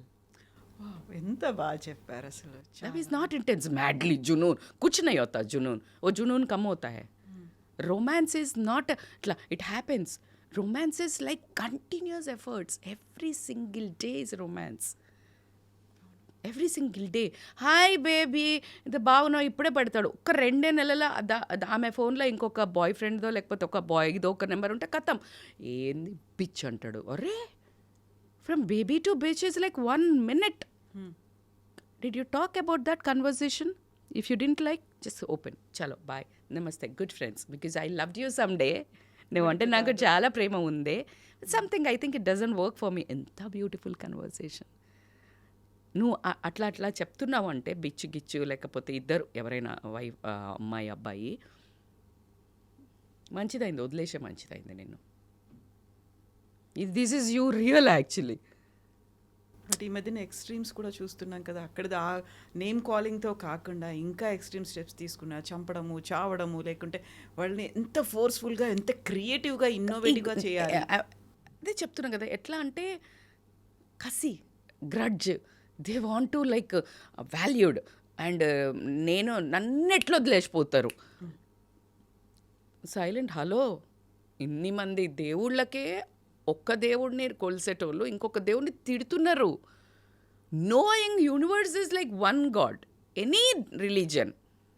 ఎంత బాగా చెప్పారు అసలు. Love is not intense. Madly junoon. कुछ नहीं होता junoon. वो junoon कम होता है. Romance is not. It happens. Romance is like continuous efforts. Every single day is romance. Every single day hi baby ఇది బాగున్నావు ఇప్పుడే పడతాడు. ఒక 2 నెలల ఆమె ఫోన్లో ఇంకొక బాయ్ ఫ్రెండ్దో లేకపోతే ఒక బాయ్దో ఒక నెంబర్ ఉంటే కథం ఏంది బిచ్ అంటాడు. అరే from baby to bitch is like 1 minute. Did you talk about that conversation? If you didn't like just open, చలో బాయ్ నమస్తే good friends because I loved you some day. నువ్వంటే నాకు చాలా ప్రేమ ఉంది. Something I think it doesn't work for me. ఎంత beautiful conversation. నువ్వు అట్లా చెప్తున్నావు అంటే బిచ్చు గిచ్చు లేకపోతే ఇద్దరు ఎవరైనా అమ్మాయి అబ్బాయి మంచిదైంది, వదిలేసే మంచిదైంది నిన్ను. This is you real actually. But ఈ మధ్యన ఎక్స్ట్రీమ్స్ కూడా చూస్తున్నాం కదా. అక్కడ ఆ నేమ్ కాలింగ్తో కాకుండా ఇంకా ఎక్స్ట్రీమ్ స్టెప్స్ తీసుకున్నా, చంపడము, చావడము, లేకుంటే వాళ్ళని ఎంత ఫోర్స్ఫుల్గా ఎంత క్రియేటివ్గా ఇన్నోవేటివ్గా చేయాలి. అదే చెప్తున్నాం కదా. ఎట్లా అంటే కసి, grudge, they want to like valued and నన్నెట్లో వదిలేసిపోతారు. సైలెంట్. హలో, ఇన్ని మంది దేవుళ్ళకే ఒక్క దేవుడిని కొలిసేటోళ్ళు ఇంకొక దేవుడిని తిడుతున్నారు. Knowing universe is like 1 God. Any religion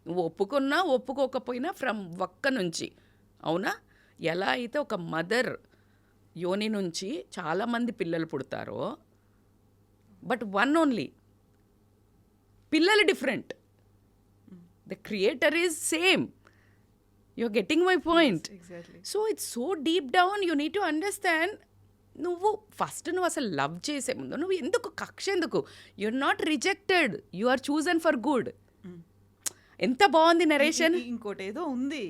నువ్వు ఒప్పుకున్నా ఒప్పుకోకపోయినా ఫ్రమ్ ఒక్క నుంచి, అవునా? ఎలా అయితే ఒక మదర్ యోని నుంచి చాలామంది పిల్లలు పుడతారో, బట్ 1 only. పిల్లలు different, the creator is same. you're getting my point. Yes, exactly. So it's so deep down you need to understand. నువ్వు అసలు లవ్ చేసే ముందు నువ్వు ఎందుకు కక్ష ఎందుకు? You're not rejected, you are chosen for good. ఎంత బాగుంది నరేషన్. ఇంకోటి ఏదో ఉంది.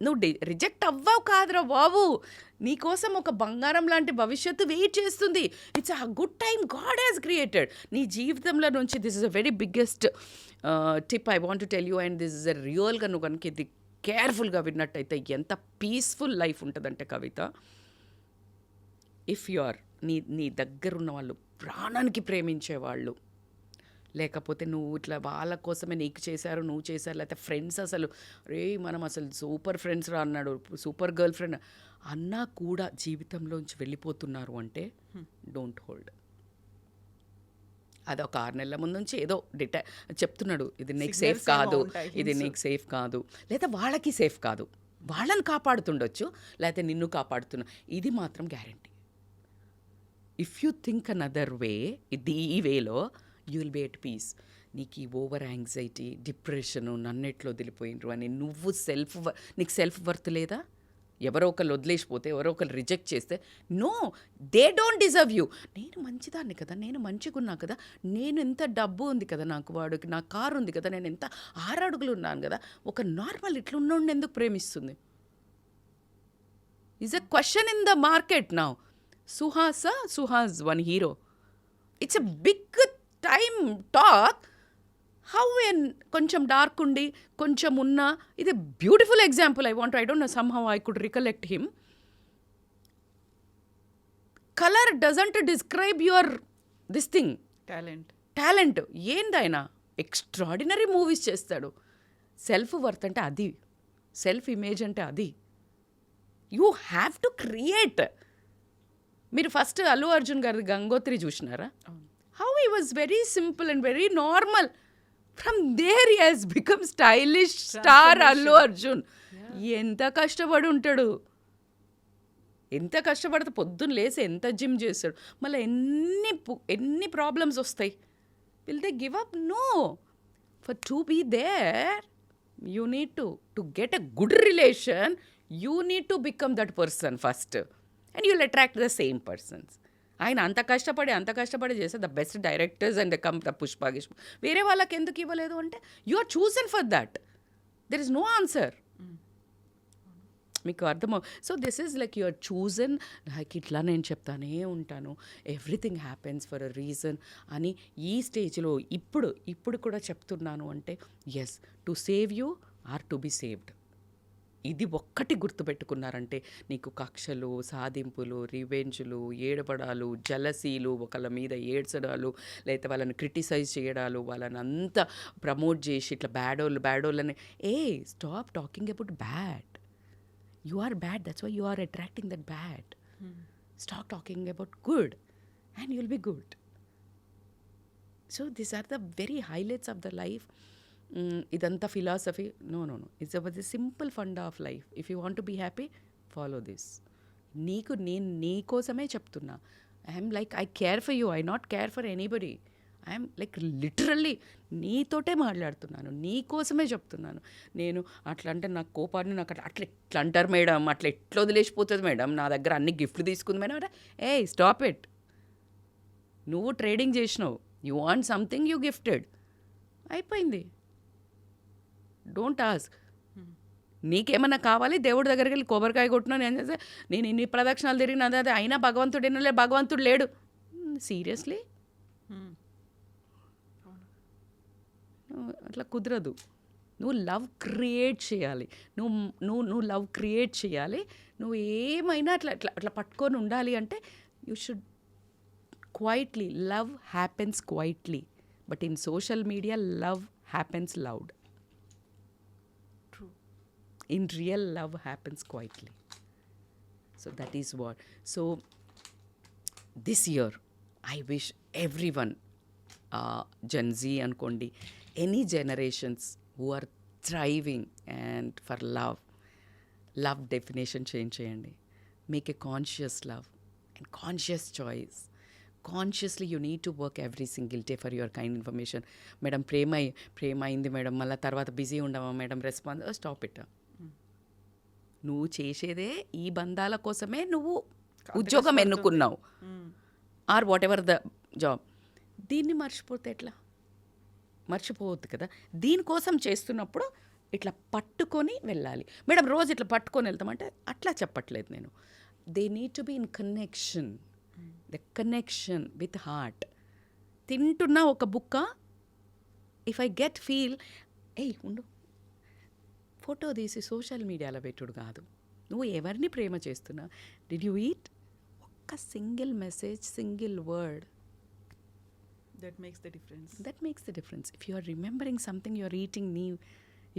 నువ్వు రిజెక్ట్ అవ్వవు కాదురా బాబు. నీకోసం ఒక బంగారం లాంటి భవిష్యత్తు వెయిట్ చేస్తుంది. It's a good time God has created నీ జీవితంలో నుంచి. This is a very biggest tip I want to tell you. And this is అ రియల్గా నువ్వు కనుక ఇది కేర్ఫుల్గా విన్నట్టయితే ఎంత పీస్ఫుల్ లైఫ్ ఉంటుందంటే కవిత. ఇఫ్ యు ఆర్ నీ దగ్గర ఉన్న వాళ్ళు, ప్రాణానికి ప్రేమించేవాళ్ళు, లేకపోతే నువ్వు ఇట్లా వాళ్ళ కోసమే నీకు చేశారు నువ్వు చేశారు, లేకపోతే ఫ్రెండ్స్ అసలు రే మనం అసలు సూపర్ ఫ్రెండ్స్ రా అన్నాడు, సూపర్ గర్ల్ ఫ్రెండ్ అన్నా కూడా జీవితంలోంచి వెళ్ళిపోతున్నారు అంటే డోంట్ హోల్డ్. అది ఒక 6 నెలల ముందు నుంచి ఏదో చెప్తున్నాడు, ఇది నీకు సేఫ్ కాదు, ఇది నీకు సేఫ్ కాదు, లేదా వాళ్ళకి సేఫ్ కాదు. వాళ్ళని కాపాడుతుండొచ్చు, లేకపోతే నిన్ను కాపాడుతున్నా. ఇది మాత్రం guarantee. If you think another way, ఈ వేలో you will be at peace. నీకు ఈ ఓవర్ యాంగ్జైటీ, డిప్రెషను, నన్నెట్లో వదిలిపోయినరు అని నువ్వు నీకు సెల్ఫ్ వర్త్ లేదా? ఎవరో ఒకరు వదిలేసిపోతే, ఎవరో ఒకరు రిజెక్ట్ చేస్తే, no, they don't deserve you. నేను మంచిదాన్ని కదా, నేను మంచిగా ఉన్నా కదా, నేను ఎంత డబ్బు ఉంది కదా నాకు, వాడికి నా కారు ఉంది కదా, నేను ఎంత 6 అడుగులు ఉన్నాను కదా, ఒక నార్మల్ ఇట్లా ఉన్నోడిని ఎందుకు ప్రేమిస్తుంది? Is a question in the market now. Suhas, one hero, it's a big time talk. How an కొంచెం డార్క్ ఉండి కొంచెం ఉన్న ఇది beautiful example. I don't know somehow I could recollect him. Colour doesn't describe your this thing. Talent ఏందైనా extraordinary movies చేస్తాడు. Self worth అంటే అది, self image అంటే అది. You have to create. మీరు ఫస్ట్ అల్లు అర్జున్ గారి గంగోత్రి చూసినారా? How he was very simple and very normal. From there he has become stylish star Allu Arjun. ఎంత కష్టపడి ఉంటాడు, ఎంత కష్టపడితే పొద్దున్న లేసి ఎంత జిమ్ చేస్తాడు. మళ్ళీ ఎన్ని ప్రాబ్లమ్స్ వస్తాయి. Will they give up? No. For to be there you need to get a good relation, you need to become that person first and you'll attract the same persons. ఆయన అంత కష్టపడి చేస్తే the best directors and come the Pushpa గిష్ప. వేరే వాళ్ళకి ఎందుకు ఇవ్వలేదు అంటే you are chosen for that. There is no answer. మీకు అర్థమవు. So this is like you are chosen. Like ఇట్లా నేను చెప్తానే ఉంటాను, everything happens for a reason అని ఈ స్టేజ్లో ఇప్పుడు కూడా చెప్తున్నాను. అంటే yes, to save you or to be saved. ఇది ఒక్కటి గుర్తుపెట్టుకున్నారంటే నీకు కక్షలు, సాధింపులు, రివెంజ్లు, ఏడపడాలు, జలసీలు, ఒకళ్ళ మీద ఏడ్చడాలు, లేకపోతే వాళ్ళని క్రిటిసైజ్ చేయడాలు, వాళ్ళని అంతా ప్రమోట్ చేసి ఇట్లా బ్యాడోళ్ళని stop talking about bad. You are bad, that's why you are attracting that bad. Stop talking about good and you'll be good. So these are the very highlights of the life. Idanta philosophy. No. It's about the simple funda of life. If you want to be happy, follow this. నేను నీ కోసమే చెప్తున్నా. I'm like I care for you, I not care for anybody. I'm like literally నీతోటే మాట్లాడుతున్నాను, నీ కోసమే చెప్తున్నాను. నేను అట్లా అంటే నాకు కోపాన్ని నాకు అట్లా ఎట్లా అంటారు మేడం, అట్లా ఎట్లా వదిలేసిపోతుంది మేడం, నా దగ్గర అన్ని గిఫ్ట్లు తీసుకుంది మేడం అంటే స్టాప్ ఇట్. నువ్వు ట్రేడింగ్ చేసినావు, you want something, you gifted, అయిపోయింది. Don't ask. నీకేమన్నా కావాలి, దేవుడి దగ్గరికి వెళ్ళి కొబ్బరికాయ కొట్టినా నేను చేస్తే నేను ఇన్ని ప్రదక్షిణాలు తిరిగిన అదే అయినా భగవంతుడు లేడు. సీరియస్లీ అట్లా కుదరదు. నువ్వు లవ్ క్రియేట్ చేయాలి. నువ్వు లవ్ క్రియేట్ చేయాలి. నువ్వు ఏమైనా అట్లా పట్టుకొని ఉండాలి అంటే you should quietly. Love happens quietly, but in social media love happens loud. In real, love happens quietly. So that is what. So this year, I wish everyone, Gen Z ankondi, any generations who are thriving and for love definition change cheyandi. Make a conscious love and conscious choice. Consciously you need to work every single day for your kind information. Madam ప్రేమ అయింది madam, మళ్ళీ తర్వాత busy ఉండవా madam, response. Stop it. నువ్వు చేసేదే ఈ బంధాల కోసమే నువ్వు ఉద్యోగం ఎన్నుకున్నావు, or whatever the job. దీన్ని మర్చిపోతే ఎట్లా? మర్చిపోవద్దు కదా. దీనికోసం చేస్తున్నప్పుడు ఇట్లా పట్టుకొని వెళ్ళాలి. మేడం రోజు ఇట్లా పట్టుకొని వెళ్తామంటే అట్లా చెప్పట్లేదు నేను. They need to be in connection, the connection with heart. తింటున్న ఒక బుక్క, ఇఫ్ ఐ గెట్ ఫీల్ ఉండు, ఫోటో తీసి సోషల్ మీడియాలో పెట్టుడు కాదు. నువ్వు ఎవరిని ప్రేమ చేస్తున్నా, డిడ్ యూ ఈట్? ఒక్క single message, single word, that makes the difference. If you are remembering something, you are eating నీ,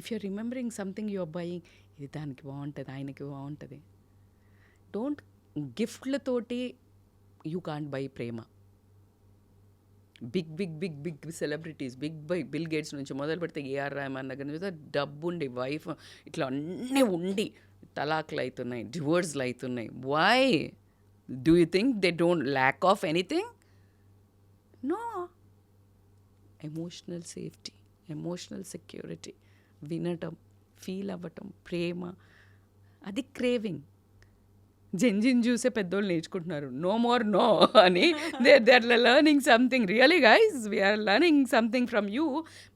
if you are remembering something, you are buying, ఇది దానికి బాగుంటుంది, ఆయనకి బాగుంటుంది. డోంట్ గిఫ్ట్లతోటి యూ కాంట్ బై ప్రేమ. Big celebrities, Bill Gates నుంచి మొదలు పెడితే ఏఆర్ రెహమాన్ దగ్గర నుంచి డబ్బు ఉండి, వైఫ్ ఇట్లా అన్నీ ఉండి తలాక్లు అవుతున్నాయి, డివోర్స్లు అవుతున్నాయి. Why do you think they don't lack of anything? No. Emotional safety, emotional security, వినటం, ఫీల్ అవ్వటం, ప్రేమ, అది క్రేవింగ్. జెన్జిన్ చూసే పెద్దోళ్ళు నేర్చుకుంటున్నారు, నో మోర్ నో అని. They are learning something. Really guys, we're learning something from you,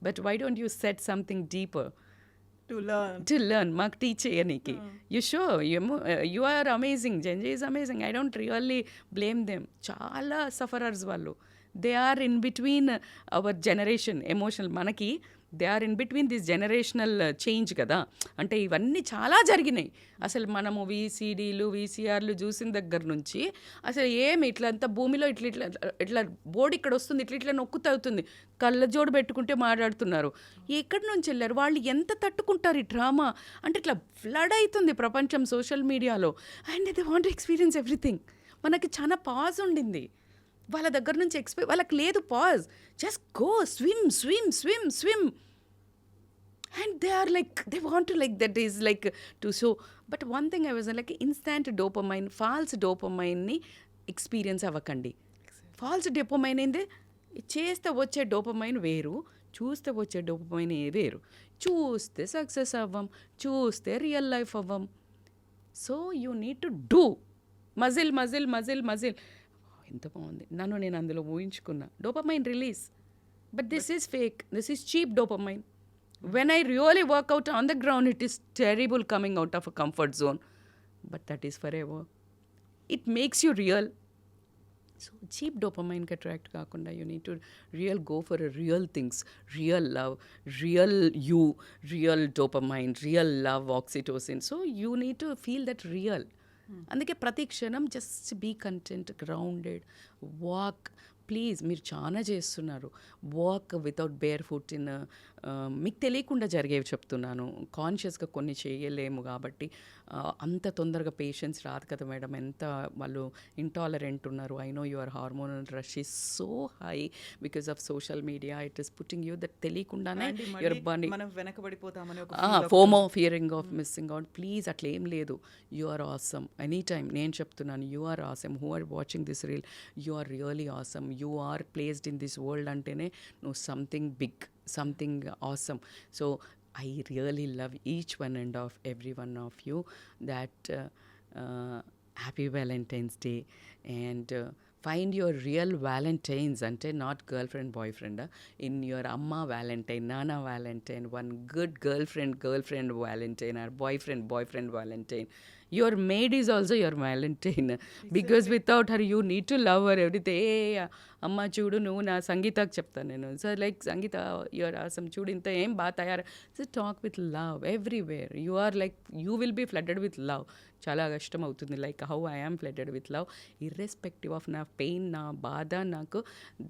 but why don't you set something deeper to learn? మాకు టీచ్ చేయనీకి. You show you are amazing. Gen Z is amazing. I don't really blame them. చాలా sufferers వాళ్ళు. They are in between our generation emotional మనకి they are in between this generational change కదా. అంటే ఇవన్నీ చాలా జరిగినాయి. అసలు మనము వీసీడీలు వీసీఆర్లు చూసిన దగ్గర నుంచి అసలు ఏమి ఇట్లా అంతా భూమిలో ఇట్లా ఇట్లా ఇట్లా బోర్డు ఇక్కడ వస్తుంది, ఇట్లా ఇట్లా నొక్కు తగ్గుతుంది, కళ్ళజోడు పెట్టుకుంటే మాట్లాడుతున్నారు. ఎక్కడి నుంచి వెళ్ళారు వాళ్ళు, ఎంత తట్టుకుంటారు ఈ డ్రామా? అంటే ఇట్లా ఫ్లడ్ అవుతుంది ప్రపంచం సోషల్ మీడియాలో. And they want experience everything. మనకి చాలా పాజ్ ఉండింది వాళ్ళ దగ్గర నుంచి వాళ్ళకి లేదు pause. Just go swim swim swim swim and they are like they want to like that is like to show. But one thing I was like instant dopamine, false dopamine ni experience అవ్వకండి. Falls dopamine ఏంది? చేస్తే వచ్చే dopamine వేరు, చూస్తే వచ్చే dopamine వేరు. చూస్తే success అవ్వం, చూస్తే రియల్ లైఫ్ అవ్వం. So you need to do muscle muscle muscle muscle. ఎంత బాగుంది, నన్ను నేను అందులో ఊహించుకున్నా. Dopamine release, but this is fake, this is cheap dopamine. When I really work out on the ground, it is terrible coming out of a comfort zone. But that is forever. It makes you real. So cheap dopamine ki attract kaakunda, you need to go for a real things, real love, real you, real dopamine, real love, oxytocin. So you need to feel that real. అందుకే ప్రతి క్షణం just be content, grounded, walk. Please మీరు చాలా చేస్తున్నారు, walk without bare foot in. మీకు తెలియకుండా జరిగేవి చెప్తున్నాను, కాన్షియస్గా కొన్ని చేయలేము కాబట్టి అంత తొందరగా పేషెన్స్ రాదు కదా మేడం. ఎంత వాళ్ళు ఇంటాలరెంట్ ఉన్నారు. I know your hormonal rush is so high because of social media. It is putting you that తెలియకుండానే your body FOMO, fearing of missing out. Please అట్లా ఏం లేదు. You are awesome any time. నేను చెప్తున్నాను, you are awesome. Who are watching this reel, you are really awesome. You are placed in this world అంటేనే నువ్వు something big, something awesome. So I really love each one and of every one of you. That happy Valentine's Day, and find your real Valentines, ante not girlfriend boyfriend, in your amma Valentine, nana Valentine, one good girlfriend Valentine, or boyfriend Valentine. Your maid is also your Valentine. Exactly. Because without her you need to love her everything. Hey amma chudu nu na Sangeetaki cheptanu nenu. So like Sangeeta, you are awesome, chudu inta em baat ayar. So talk with love everywhere. You are like, you will be flooded with love. చాలా కష్టం అవుతుంది. Like how I am flooded with love, irrespective of నా pain, నా బాధ. నాకు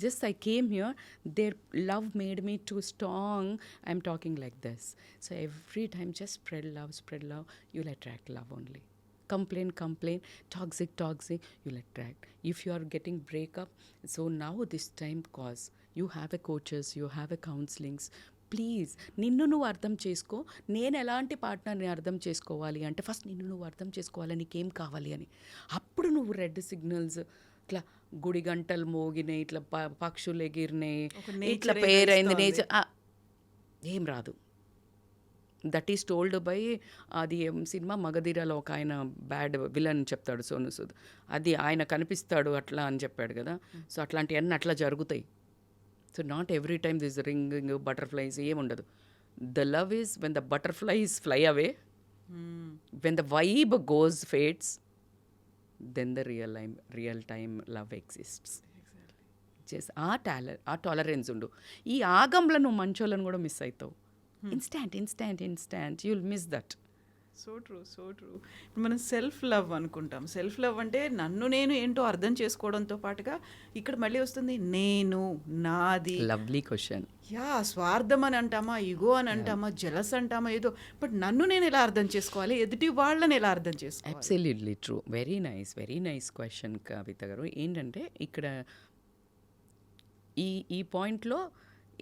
just I came here, there love made me to strong. I'm talking like this. So every time just spread love, you'll attract love only. Complain, toxic, you'll attract. If you are getting breakup, so now this time cause you have a coaches, you have a counselings. Please నిన్ను నువ్వు అర్థం చేసుకో. నేను ఎలాంటి పార్ట్నర్ని అర్థం చేసుకోవాలి అంటే first నిన్ను నువ్వు అర్థం చేసుకోవాలి, నీకేం కావాలి అని. అప్పుడు నువ్వు రెడ్ సిగ్నల్స్, ఇట్లా గుడి గంటలు మోగినాయి, ఇట్లా పక్షులు ఎగిరినాయి, ఇట్లా పేరైంది నేచర్, ఏం రాదు. దట్ ఈస్ టోల్డ్ బై, అది సినిమా మగధీరాలో ఒక ఆయన బ్యాడ్ విలన్ చెప్తాడు, సోను సూద్. అది ఆయన కనిపిస్తాడు అట్లా అని చెప్పాడు కదా. సో అట్లాంటివన్నీ అట్లా జరుగుతాయి. So not every time this ringing butterflies ఏముండదు. The love is when the butterflies fly away, when the vibe goes fades, then the real time love exists. ఆ టాలరెన్స్ ఉండు. ఈ ఆగంలో నువ్వు మంచోళ్ళని కూడా మిస్ అవుతావు. Instant you'll miss that. So true. ఇప్పుడు మనం సెల్ఫ్ లవ్ అనుకుంటాం. సెల్ఫ్ లవ్ అంటే నన్ను నేను ఏంటో అర్థం చేసుకోవడంతో పాటుగా ఇక్కడ మళ్ళీ వస్తుంది నేను, నాది. Lovely question. స్వార్థం అని అంటామా, ఇగో అని అంటామా, జలస్ అంటామా, ఏదో. బట్ నన్ను నేను ఎలా అర్థం చేసుకోవాలి, ఎదుటి వాళ్ళని ఎలా అర్థం చేసుకోవాలి? Absolutely true. Very nice question Kavitha garu. ఏంటంటే ఇక్కడ ఈ పాయింట్లో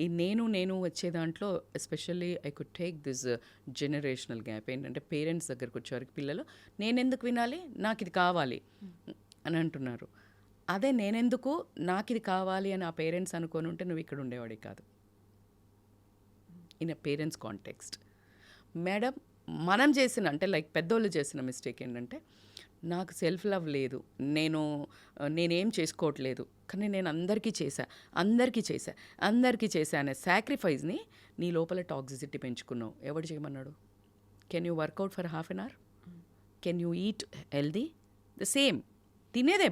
ఈ నేను వచ్చే దాంట్లో especially I could take this generational gap. ఏంటంటే పేరెంట్స్ దగ్గరకు వచ్చేవారికి పిల్లలు నేనెందుకు వినాలి, నాకు ఇది కావాలి అని అంటున్నారు. అదే నేనెందుకు నాకు ఇది కావాలి అని ఆ పేరెంట్స్ అనుకొని ఉంటే నువ్వు ఇక్కడ ఉండేవాడి కాదు. In a parents context. Madam మనం చేసిన అంటే లైక్ పెద్దోళ్ళు చేసిన మిస్టేక్ ఏంటంటే నాకు సెల్ఫ్ లవ్ లేదు, నేనేం చేసుకోవట్లేదు, కానీ నేను అందరికీ చేశా అనే సాక్రిఫైస్ని నీ లోపల టాక్సిసిటీ పెంచుకున్నావు. ఎవడు చేయమన్నాడు? Can you workout for half an hour? Can you eat healthy? The same తినేదే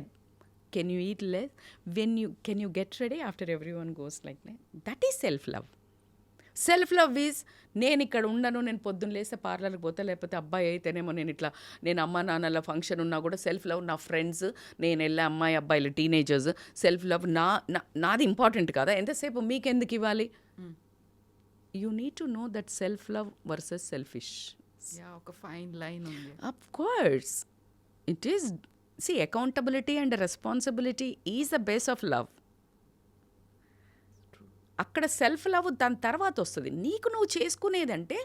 Can you eat less? Can you get ready after everyone goes like that? That is self-love. Self love is నేను ఇక్కడ ఉండను, నేను పొద్దున్న లేస్తే పార్లర్కి పోతా, లేకపోతే అబ్బాయి అయితేనేమో నేను అమ్మ నాన్నల ఫంక్షన్ ఉన్నా కూడా సెల్ఫ్ లవ్, నా ఫ్రెండ్స్, నేను వెళ్ళే అమ్మాయి అబ్బాయిలు టీనేజర్స్, సెల్ఫ్ లవ్ నాది ఇంపార్టెంట్ కదా, ఎంతసేపు మీకెందుకు ఇవ్వాలి? You need to know that self love versus selfish. ఒక ఫైన్ లైన్ ఉంది. Of course, it is. See, accountability and responsibility is the base of love. అక్కడ సెల్ఫ్ లవ్ దాని తర్వాత వస్తుంది. నీకు నువ్వు చేసుకునేదంటే,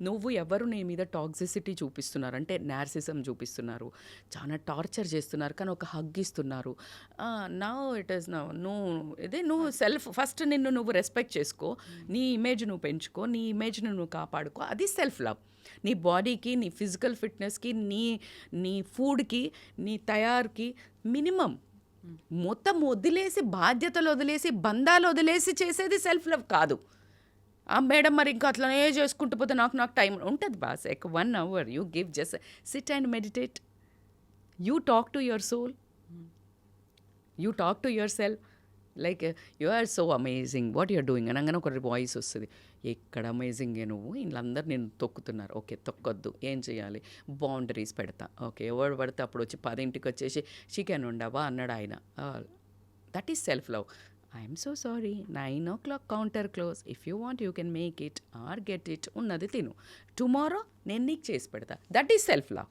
నువ్వు ఎవరు నీ మీద టాక్సిసిటీ చూపిస్తున్నారు అంటే నార్సిజం చూపిస్తున్నారు, చాలా టార్చర్ చేస్తున్నారు, కానీ ఒక హగ్ ఇస్తున్నారు. నా ఇట్ ఈస్ నువ్వు సెల్ఫ్ ఫస్ట్ నిన్ను నువ్వు రెస్పెక్ట్ చేసుకో, నీ ఇమేజ్ నువ్వు పెంచుకో, నీ ఇమేజ్ని నువ్వు కాపాడుకో, అది సెల్ఫ్ లవ్. నీ బాడీకి, నీ ఫిజికల్ ఫిట్నెస్కి, నీ ఫుడ్కి, నీ తయారుకి మినిమం మొత్తం వదిలేసి, బాధ్యతలు వదిలేసి, బంధాలు వదిలేసి చేసేది సెల్ఫ్ లవ్ కాదు. మేడం మరి ఇంకా అట్లనే చేసుకుంటూ పోతే నాకు టైం ఉంటుంది boss. 1 hour you give, just sit and meditate, you talk to your soul, you talk to your self like you are so amazing what you're doing అనగానే ఒక వాయిస్ వస్తుంది, ఎక్కడ అమేజింగే నువ్వు, వీళ్ళందరూ నేను తొక్కుతున్నారు, ఓకే తొక్కొద్దు, ఏం చేయాలి, బౌండరీస్ పెడతా, ఓకే ఎవరు పడితే అప్పుడు వచ్చి 10 వచ్చేసి చికెన్ ఉండవా అన్నాడు ఆయన. That is self love. I'm so sorry, 9 o'clock counter close, if you want you can make it or get it, ఉన్నది తిను, టుమారో నేను నీకు చేసి పెడతా. That is self love.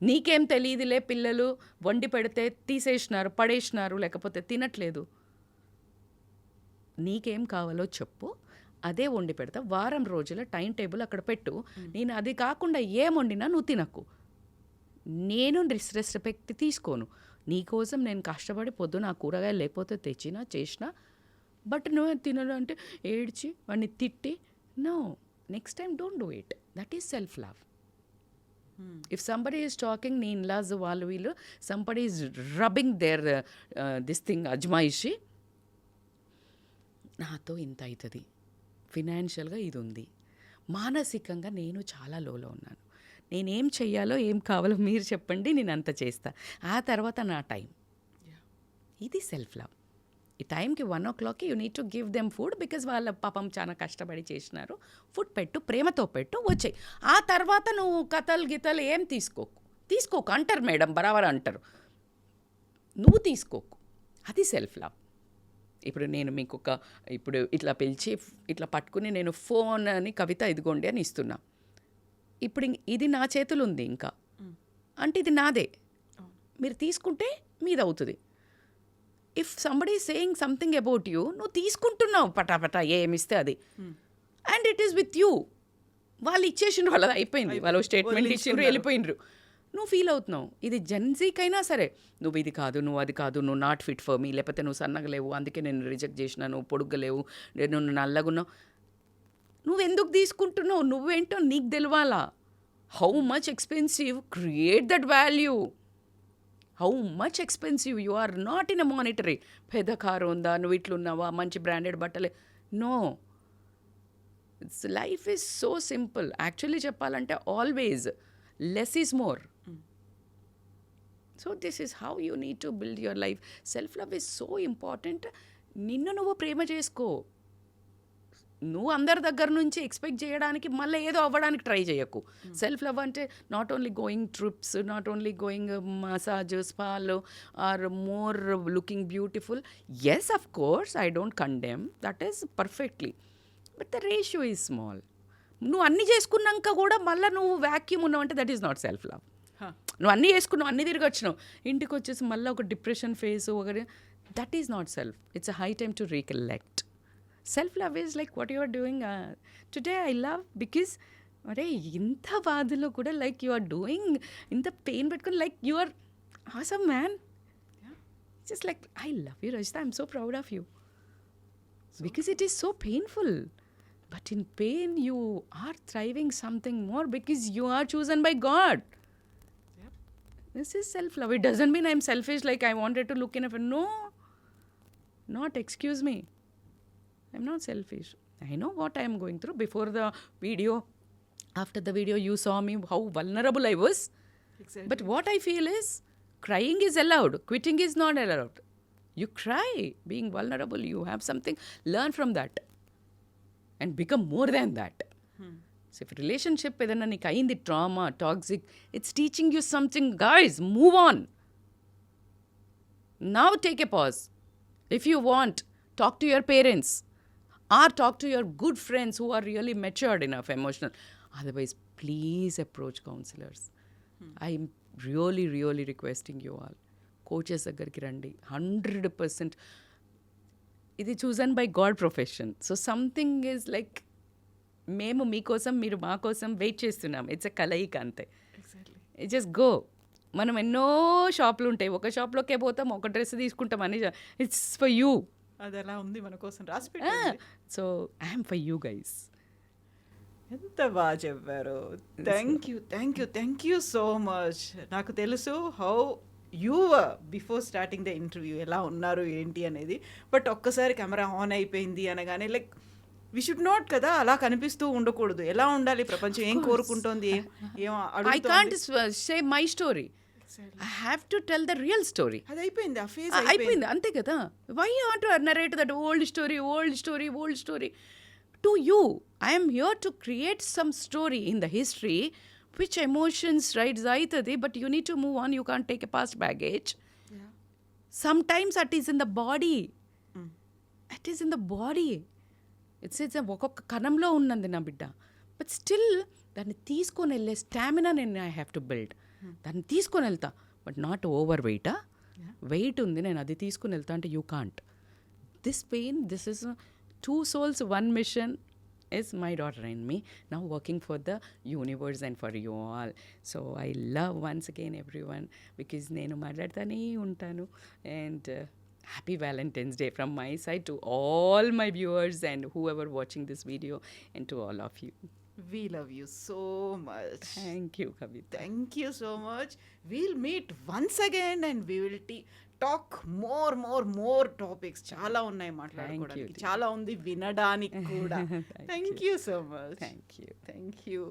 నీకేం తెలియదులే, పిల్లలు వండి పెడితే తీసేసినారు, పడేసినారు, లేకపోతే తినట్లేదు, నీకేం కావాలో చెప్పు, అదే వండి పెడతా, వారం రోజుల టైం టేబుల్ అక్కడ పెట్టు, నేను అది కాకుండా ఏం వండినా నువ్వు తినకు, నేను రెస్పెక్ట్ తీసుకోను, నీకోసం నేను కష్టపడి పొద్దున ఆ కూరగాయలు లేకపోతే తెచ్చినా చేసినా, బట్ నువ్వు తినడం అంటే ఏడ్చి వాడిని తిట్టి, no, next time don't do it. That is self love. If somebody is talking, నీ ఇన్లాస్ వాళ్ళు వీళ్ళు, somebody is rubbing their this thing, అజ్మాయిషి, నాతో ఇంత అవుతుంది, ఫినాన్షియల్గా ఇది ఉంది, మానసికంగా నేను చాలా లోలో ఉన్నాను, నేనేం చెయ్యాలో ఏం కావాలో మీరు చెప్పండి, నేను అంత చేస్తా, ఆ తర్వాత నా టైం. ఇది సెల్ఫ్ లవ్. ఈ టైంకి 1 o'clockకి you need to give them food, because వాళ్ళ పాపం చాలా కష్టపడి చేసినారు, ఫుడ్ పెట్టు, ప్రేమతో పెట్టు, వచ్చాయి. ఆ తర్వాత నువ్వు కథలు గీతలు ఏం తీసుకోకు అంటారు మేడం, బరాబర్ అంటారు, నువ్వు తీసుకోకు, అది సెల్ఫ్ లవ్. ఇప్పుడు నేను మీకు ఇప్పుడు ఇట్లా పిలిచి ఇట్లా పట్టుకుని నేను ఫోన్ అని కవిత ఇదిగోండి అని ఇస్తున్నా, ఇప్పుడు ఇది నా చేతులు ఉంది ఇంకా అంటే ఇది నాదే, మీరు తీసుకుంటే మీది అవుతుంది. If somebody saying something about you, నువ్వు తీసుకుంటున్నావు పటాపటా ఏమిస్తే అది, and it is with you. వాళ్ళు ఇచ్చేసిండ్రు, వాళ్ళది అయిపోయింది, వాళ్ళు స్టేట్మెంట్ ఇచ్చిండ్రు, వెళ్ళిపోయినరు, నువ్వు ఫీల్ అవుతున్నావు. ఇది జెన్జీకైనా సరే, నువ్వు ఇది కాదు, నువ్వు అది కాదు, నువ్వు నాట్ ఫిట్ ఫర్ మీ, లేకపోతే నువ్వు సన్నగా లేవు అందుకే నేను రిజెక్ట్ చేసిన, నువ్వు పొడుగ్గలేవు, నువ్వు నల్లగున్నావు, నువ్వెందుకు తీసుకుంటున్నావు, నువ్వేంటో నీకు తెలవాలా. How much expensive, create that value. How much expensive, you are not in a monetary, పెద్ద కారు ఉందా, నువ్వు ఇట్లున్నావా, మంచి బ్రాండెడ్ బట్టలే, no. Life is so simple. Actually చెప్పాలంటే always less is more. So this is how you need to build your life. Self love is so important. నిన్ను నువ్వు ప్రేమ చేసుకో. నువ్వు అందరి దగ్గర నుంచి ఎక్స్పెక్ట్ చేయడానికి మళ్ళీ ఏదో అవ్వడానికి ట్రై చేయకు. సెల్ఫ్ లవ్ అంటే not only going trips, not only going massage, స్పాలు or more looking beautiful. Yes, of course, I don't condemn, that is perfectly, but the ratio is small. నువ్వు అన్నీ చేసుకున్నాక కూడా మళ్ళీ నువ్వు వ్యాక్యూమ్ ఉన్నావు అంటే that is not self love. నువ్వు అన్నీ చేసుకున్నావు, అన్నీ తిరిగి వచ్చినావు, ఇంటికి వచ్చేసి మళ్ళీ ఒక డిప్రెషన్ ఫేస్ ఒకటి, that is not self. It's a high time to recollect. Self-love is like what you are doing. Today I love because అరే ఇంత బాధలో కూడా లైక్ యు ఆర్ డూయింగ్, ఇంత పెయిన్ పెట్టుకుని like you are awesome man. Just like I love you Rajita, I'm so proud of you. Because it is so painful. But in pain you are thriving something more because you are chosen by God. Yep. This is self-love. It doesn't mean I'm selfish like I wanted to look in a... No. Not, excuse me. I'm not selfish. I know what I am going through. Before the video, after the video, you saw me how vulnerable I was. Exactly. But what I feel is, crying is allowed, quitting is not allowed. You cry, being vulnerable, you have something, learn from that and become more than that. So if relationship ఏదైనా నీకు అయింది trauma, toxic, it's teaching you something. Guys, move on. Now take a pause. If you want, talk to your parents or talk to your good friends who are really matured enough emotional. Otherwise, please approach counselors. I'm really, really requesting you all. Coaches దగ్గరికి రండి. 100% ఇది chosen by God profession. So something is like మేము మీకోసం మీరు మా కోసం wait చేస్తున్నాం. It's a కలయిక అంతే. Just go. మనం ఎన్నో షాపులు ఉంటాయి, ఒక షాప్లోకే పోతాం, ఒక డ్రెస్ తీసుకుంటాం అని. It's for you. అది ఎలా ఉంది మన కోసం రాసి పెట్టింది. So I'm for you guys. ఎంత బాగా చెప్పారు. Thank you so much. నాకు తెలుసు how you before starting the interview ఎలా ఉన్నారు ఏంటి అనేది. బట్ ఒక్కసారి కెమెరా ఆన్ అయిపోయింది అనగానే లైక్ వి షుడ్ నాట్ కదా, అలా కనిపిస్తూ ఉండకూడదు. ఎలా ఉండాలి, ప్రపంచం ఏం కోరుకుంటోంది, ఏం I can't say my story. I have to tell the real story. అది అయిపోయింది, ఆ ఫేజ్ అయిపోయింది అంతే కదా. why you want to narrate that old story to you? I am here to create some story in the history which emotions rise aitadi, but you need to move on. You can't take a past baggage. Sometimes that is in the body. It is in the body. It's ఒక్కొక్క కణంలో ఉన్నది నా బిడ్డ. But still దాన్ని తీసుకొని వెళ్ళే stamina నేను I have to build. దాన్ని తీసుకొని వెళ్తా, బట్ నాట్ ఓవర్ వెయిటా. వెయిట్ ఉంది, నేను అది తీసుకుని వెళ్తా అంటే you can't. This pain, this is 2 souls, 1 mission is my daughter and me now working for the universe and for you all. So I love once again everyone, because నేను మాట్లాడుతూనే ఉంటాను. And happy Valentine's Day from my side to all my viewers and whoever watching this video, and to all of you. We love you so much. Thank you, Kavita. Thank you so much. We'll meet once again and we will talk more topics. చాలా ఉన్నాయి మాట్లాడుకోవడానికి, చాలా ఉంది వినడానికి కూడా. Thank you so much. Thank you. Thank you.